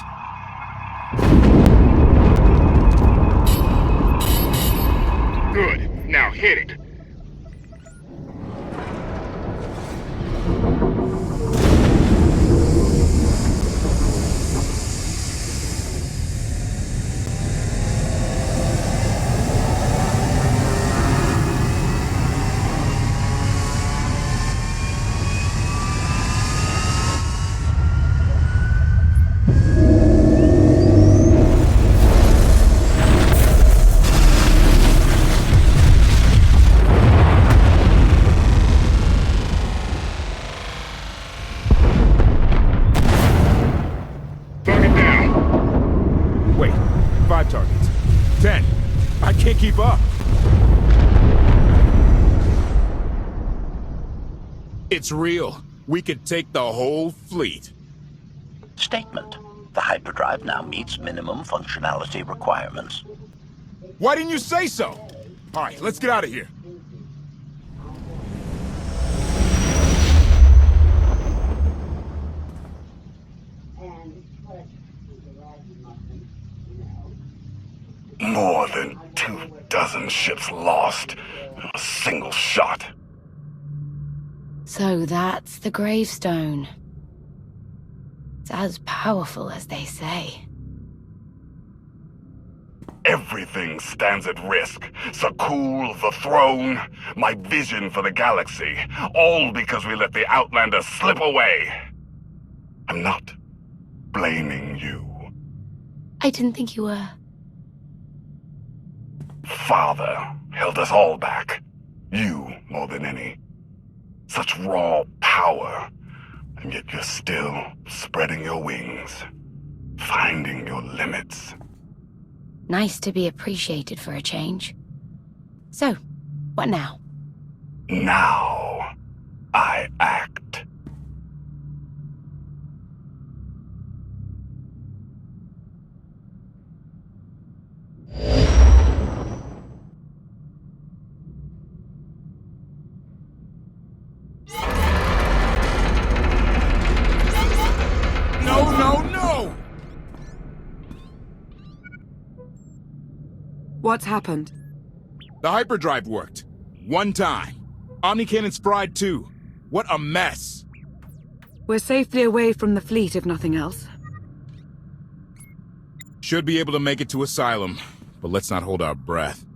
Good. Now hit it. Target down. Wait, 5 targets. 10. I can't keep up. It's real. We could take the whole fleet. Statement. The hyperdrive now meets minimum functionality requirements. Why didn't you say so? All right, let's get out of here. More than 24 ships lost in a single shot. So that's the Gravestone. It's as powerful as they say. Everything stands at risk. Sakul, the throne, my vision for the galaxy. All because we let the Outlander slip away. I'm not blaming you. I didn't think you were. Father held us all back. You more than any. Such raw power, and yet you're still spreading your wings, finding your limits. Nice to be appreciated for a change. So, what now? Now, I act. No! What's happened? The hyperdrive worked. One time. Omnicannon's fried too. What a mess. We're safely away from the fleet, if nothing else. Should be able to make it to Asylum, but let's not hold our breath.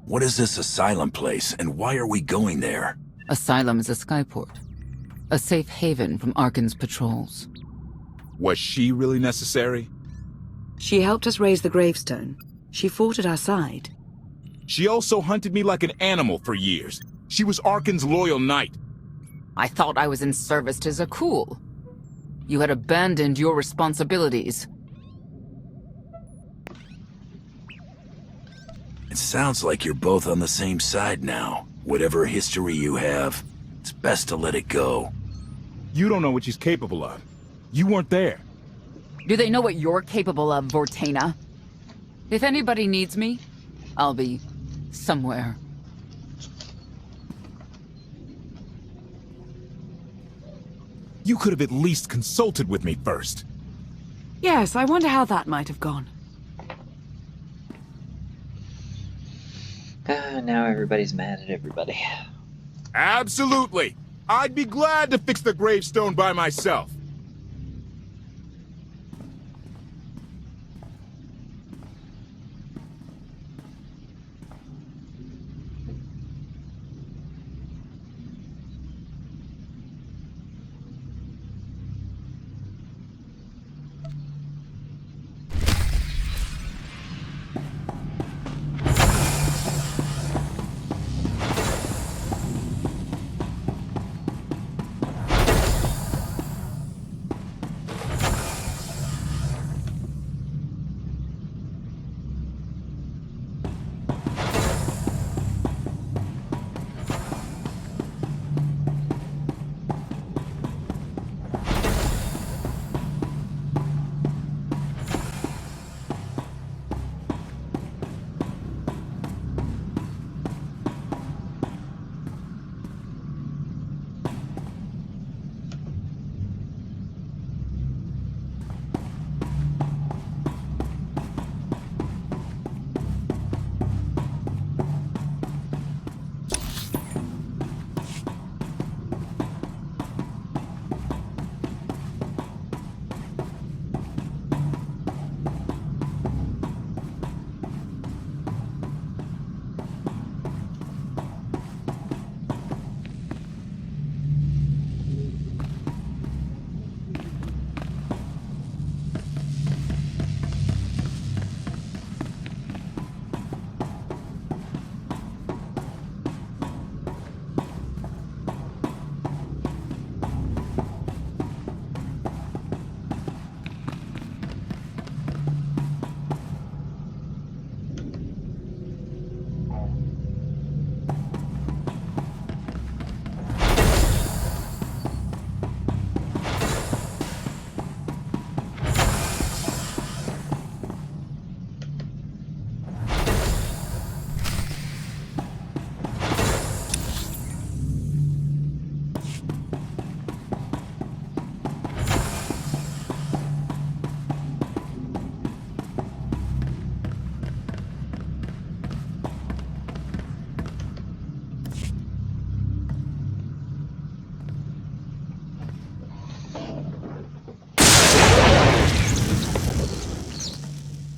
What is this Asylum place, and why are we going there? Asylum is a skyport. A safe haven from Arkan's patrols. Was she really necessary? She helped us raise the Gravestone. She fought at our side. She also hunted me like an animal for years. She was Arkan's loyal knight. I thought I was in service to Zakul. You had abandoned your responsibilities. It sounds like you're both on the same side now. Whatever history you have, it's best to let it go. You don't know what she's capable of. You weren't there. Do they know what you're capable of, Vortana? If anybody needs me, I'll be somewhere. You could have at least consulted with me first. Yes, I wonder how that might have gone. Now everybody's mad at everybody. Absolutely. I'd be glad to fix the Gravestone by myself.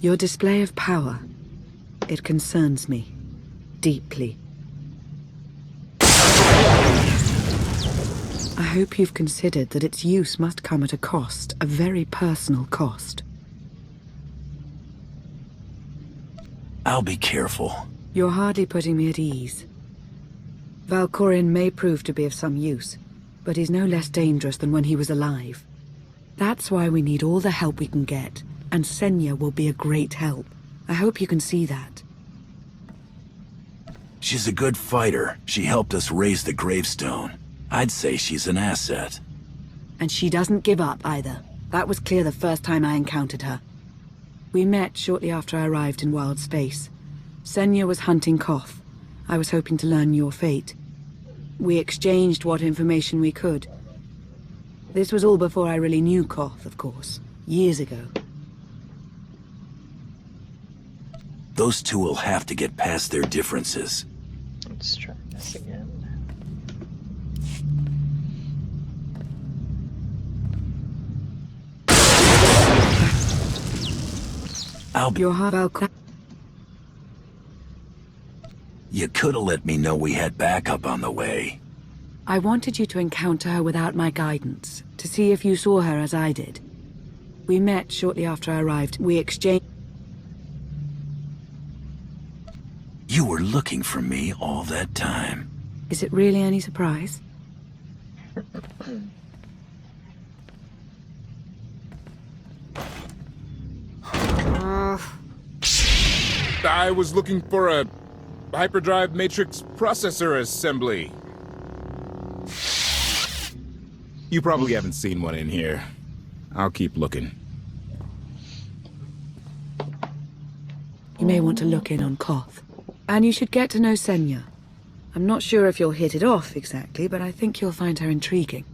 Your display of power, it concerns me deeply. I hope you've considered that its use must come at a cost, a very personal cost. I'll be careful. You're hardly putting me at ease. Valkorion may prove to be of some use, but he's no less dangerous than when he was alive. That's why we need all the help we can get, and Senya will be a great help. I hope you can see that. She's a good fighter. She helped us raise the Gravestone. I'd say she's an asset. And she doesn't give up either. That was clear the first time I encountered her. We met shortly after I arrived in wild space. Senya was hunting Koth. I was hoping to learn your fate. We exchanged what information we could. This was all before I really knew Koth, of course. Years ago. Those two will have to get past their differences. Let's try this again. Your heart. You could have let me know we had backup on the way. I wanted you to encounter her without my guidance, to see if you saw her as I did. We met shortly after I arrived. We exchanged... You were looking for me all that time. Is it really any surprise? I was looking for a hyperdrive matrix processor assembly. You probably haven't seen one in here. I'll keep looking. You may want to look in on Koth. And you should get to know Senya. I'm not sure if you'll hit it off exactly, but I think you'll find her intriguing.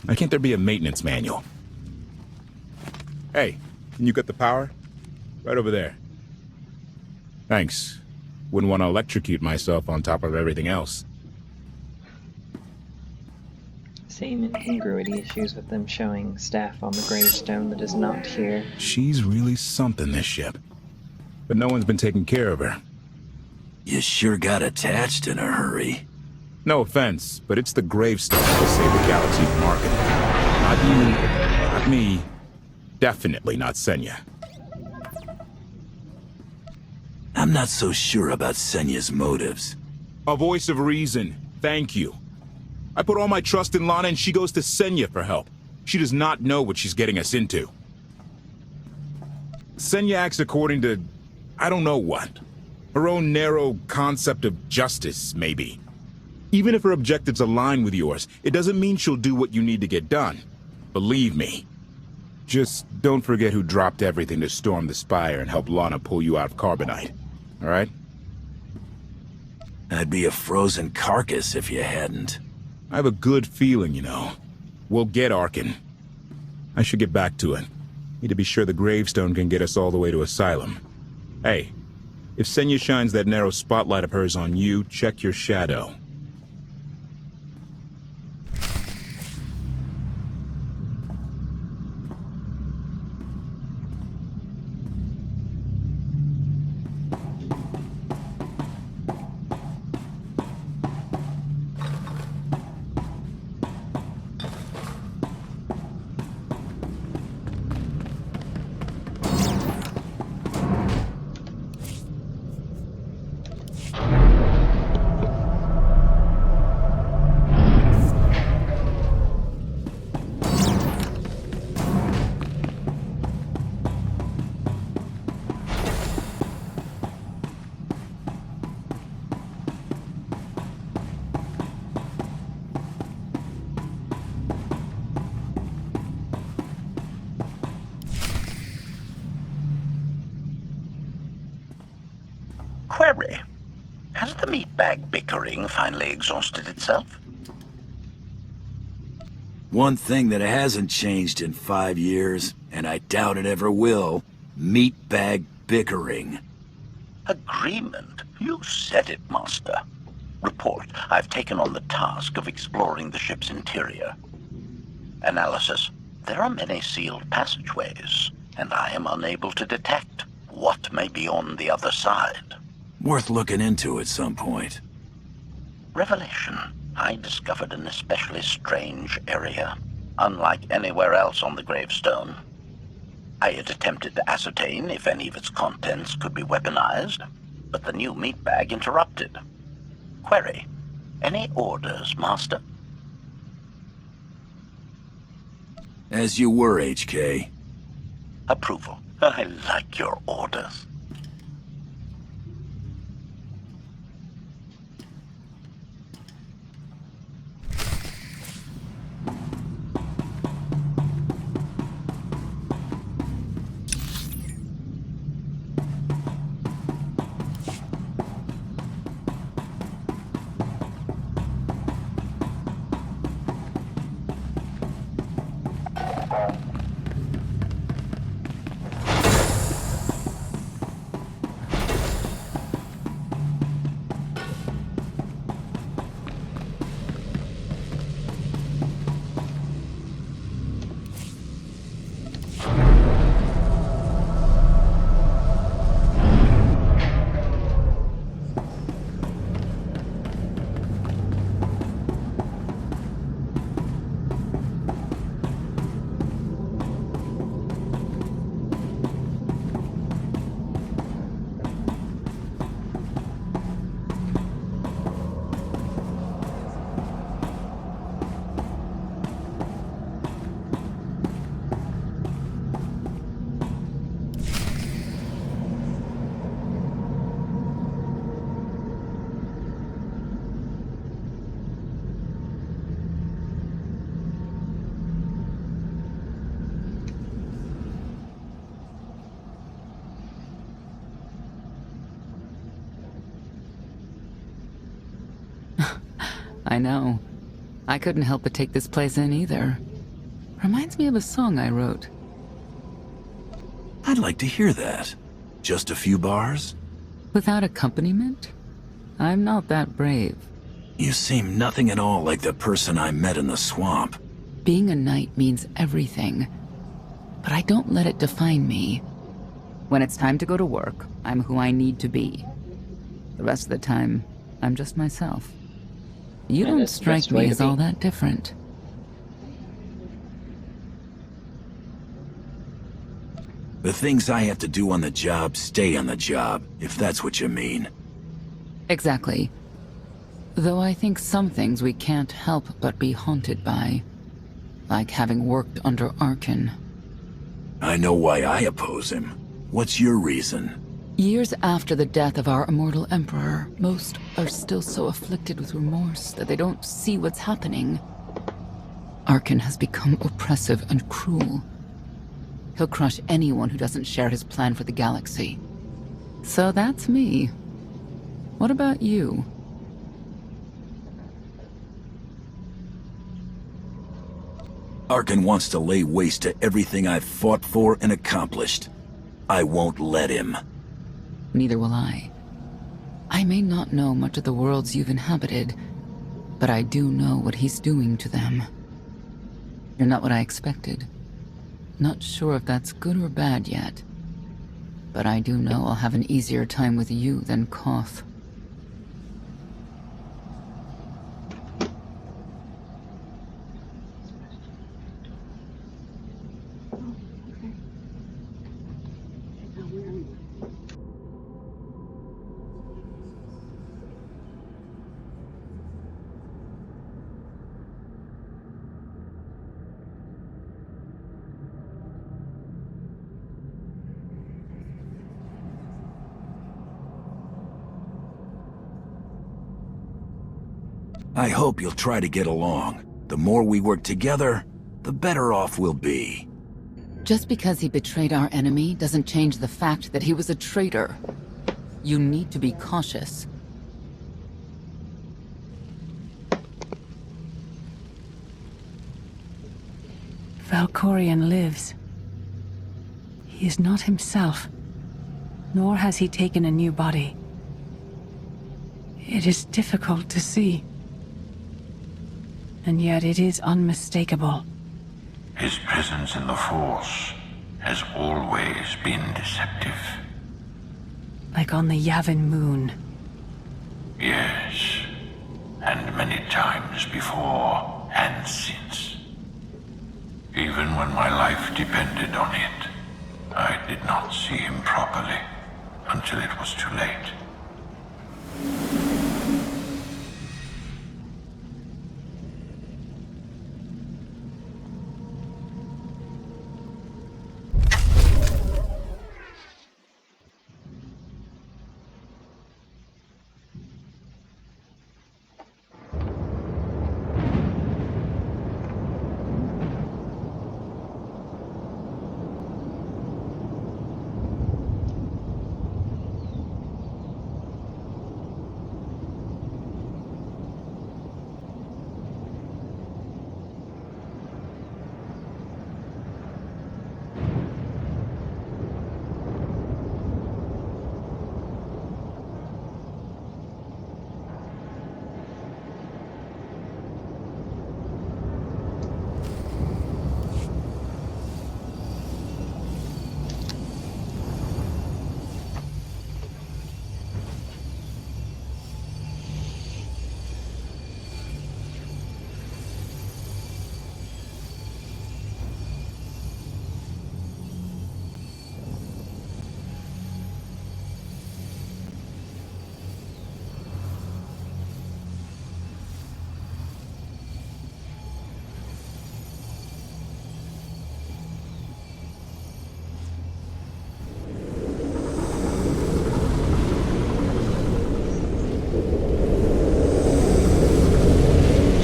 Why can't there be a maintenance manual? Hey, can you get the power? Right over there. Thanks. Wouldn't want to electrocute myself on top of everything else. Same incongruity issues with them showing staff on the gravestone that is not here. She's really something, this ship. But no one's been taking care of her. You sure got attached in a hurry. No offense, but it's the gravestone to save the galaxy from Arkham. Not you, not me, definitely not Senya. I'm not so sure about Senya's motives. A voice of reason, thank you. I put all my trust in Lana and she goes to Senya for help. She does not know what she's getting us into. Senya acts according to, I don't know what. Her own narrow concept of justice, maybe. Even if her objectives align with yours, it doesn't mean she'll do what you need to get done. Believe me. Just don't forget who dropped everything to storm the spire and help Lana pull you out of Carbonite. All right? I'd be a frozen carcass if you hadn't. I have a good feeling, you know. We'll get Arkin. I should get back to it. Need to be sure the Gravestone can get us all the way to Asylum. Hey, if Senya shines that narrow spotlight of hers on you, check your shadow. Query. Has the meatbag bickering finally exhausted itself? One thing that hasn't changed in 5 years, and I doubt it ever will, meatbag bickering. Agreement? You said it, Master. Report. I've taken on the task of exploring the ship's interior. Analysis. There are many sealed passageways, and I am unable to detect what may be on the other side. Worth looking into at some point. Revelation. I discovered an especially strange area, unlike anywhere else on the Gravestone. I had attempted to ascertain if any of its contents could be weaponized, but the new meatbag interrupted. Query. Any orders, Master? As you were, HK. Approval. I like your orders. I know. I couldn't help but take this place in either. Reminds me of a song I wrote. I'd like to hear that. Just a few bars? Without accompaniment? I'm not that brave. You seem nothing at all like the person I met in the swamp. Being a knight means everything, but I don't let it define me. When it's time to go to work, I'm who I need to be. The rest of the time, I'm just myself. You don't strike me as all that different. The things I have to do on the job stay on the job, if that's what you mean. Exactly. Though I think some things we can't help but be haunted by. Like having worked under Arkin. I know why I oppose him. What's your reason? Years after the death of our immortal emperor, most are still so afflicted with remorse that they don't see what's happening. Arkan has become oppressive and cruel. He'll crush anyone who doesn't share his plan for the galaxy. So that's me. What about you? Arkan wants to lay waste to everything I've fought for and accomplished. I won't let him. Neither will I. I may not know much of the worlds you've inhabited, but I do know what he's doing to them. You're not what I expected. Not sure if that's good or bad yet. But I do know I'll have an easier time with you than Koth. I hope you'll try to get along. The more we work together, the better off we'll be. Just because he betrayed our enemy doesn't change the fact that he was a traitor. You need to be cautious. Valkorion lives. He is not himself, nor has he taken a new body. It is difficult to see. And yet it is unmistakable. His presence in the Force has always been deceptive. Like on the Yavin moon. Yes, and many times before and since. Even when my life depended on it, I did not see him properly until it was too late.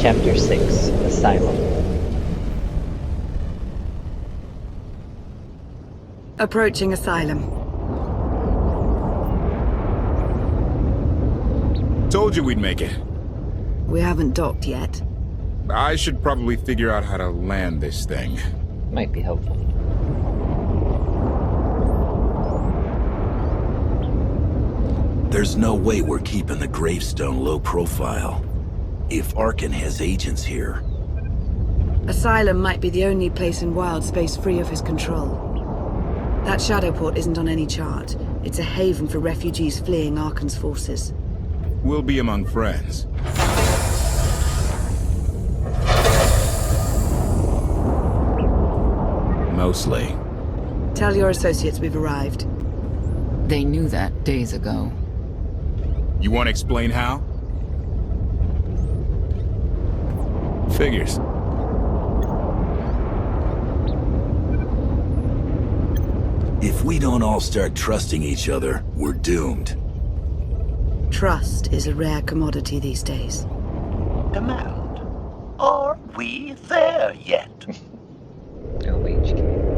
Chapter 6, Asylum. Approaching Asylum. Told you we'd make it. We haven't docked yet. I should probably figure out how to land this thing. Might be helpful. There's no way we're keeping the Gravestone low profile. If Arkan has agents here... Asylum might be the only place in wild space free of his control. That Shadowport isn't on any chart. It's a haven for refugees fleeing Arkan's forces. We'll be among friends. Mostly. Tell your associates we've arrived. They knew that days ago. You want to explain how? Figures. If we don't all start trusting each other, we're doomed. Trust is a rare commodity these days. Demand. Are we there yet? OHK.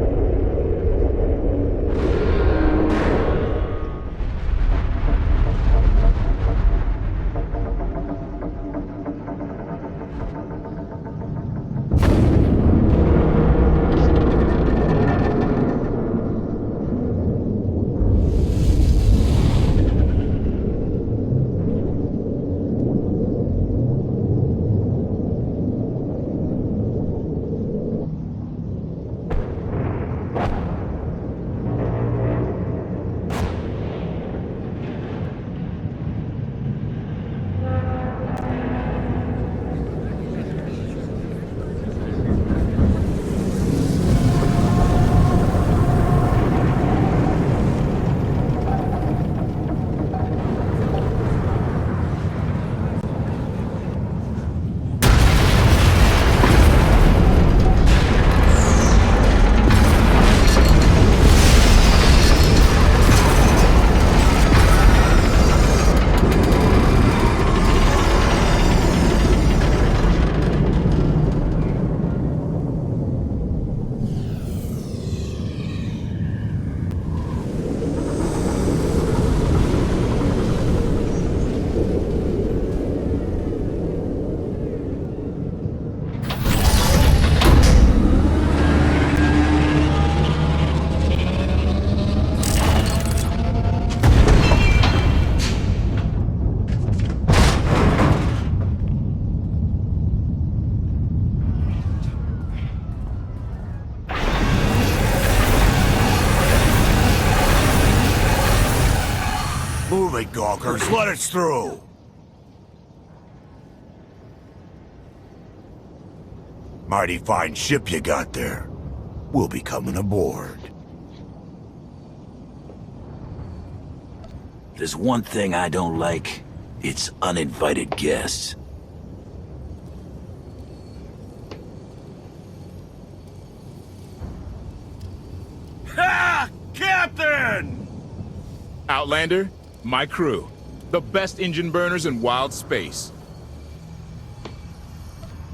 Move it, gawkers. Let us through. Mighty fine ship you got there. We'll be coming aboard. There's one thing I don't like. It's uninvited guests. Ha! Captain! Outlander, my crew. The best engine burners in wild space.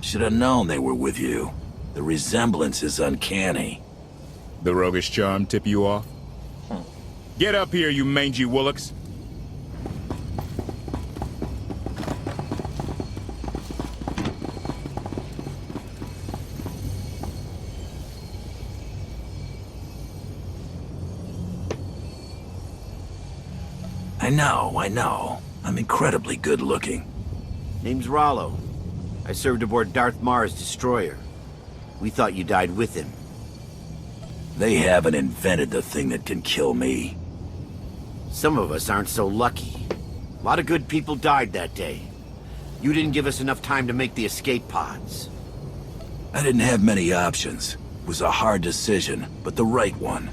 Should have known they were with you. The resemblance is uncanny. The roguish charm tip you off? Get up here, you mangy woolocks. I know. I'm incredibly good looking. Name's Rollo. I served aboard Darth Marr's destroyer. We thought you died with him. They haven't invented the thing that can kill me. Some of us aren't so lucky. A lot of good people died that day. You didn't give us enough time to make the escape pods. I didn't have many options. It was a hard decision, but the right one.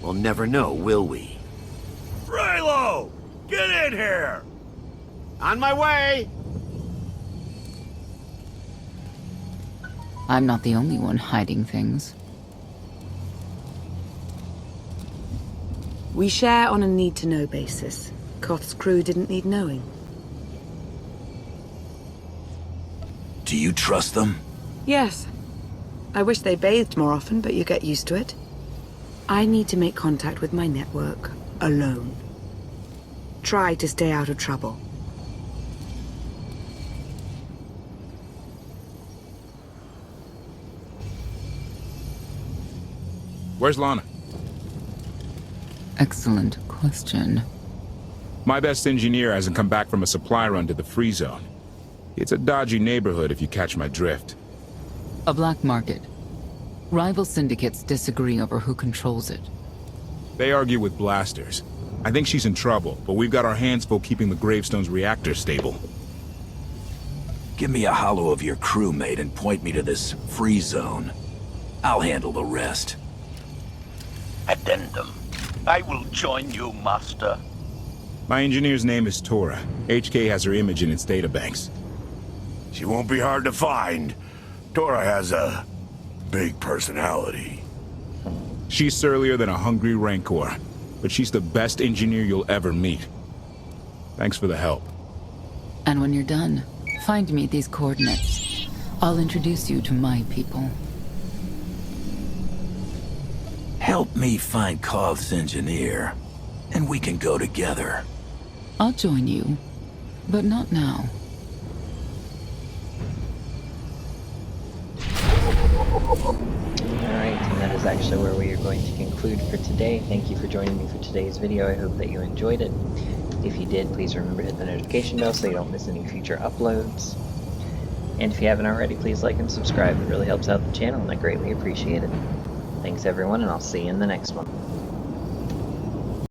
We'll never know, will we? Raylo! Get in here! On my way! I'm not the only one hiding things. We share on a need-to-know basis. Koth's crew didn't need knowing. Do you trust them? Yes. I wish they bathed more often, but you get used to it. I need to make contact with my network, alone. Try to stay out of trouble. Where's Lana? Excellent question. My best engineer hasn't come back from a supply run to the free zone. It's a dodgy neighborhood if you catch my drift. A black market. Rival syndicates disagree over who controls it. They argue with blasters. I think she's in trouble, but we've got our hands full keeping the Gravestone's reactor stable. Give me a hollow of your crewmate and point me to this free zone. I'll handle the rest. Addendum. I will join you, Master. My engineer's name is Tora. HK has her image in its databanks. She won't be hard to find. Tora has a big personality. She's surlier than a hungry rancor, but she's the best engineer you'll ever meet. Thanks for the help. And when you're done, find me at these coordinates. I'll introduce you to my people. Help me find Koth's engineer, and we can go together. I'll join you, but not now. Alright, and that is actually where we are going to conclude for today. Thank you for joining me for today's video. I hope that you enjoyed it. If you did, please remember to hit the notification bell so you don't miss any future uploads. And if you haven't already, please like and subscribe. It really helps out the channel, and I greatly appreciate it. Thanks everyone, and I'll see you in the next one.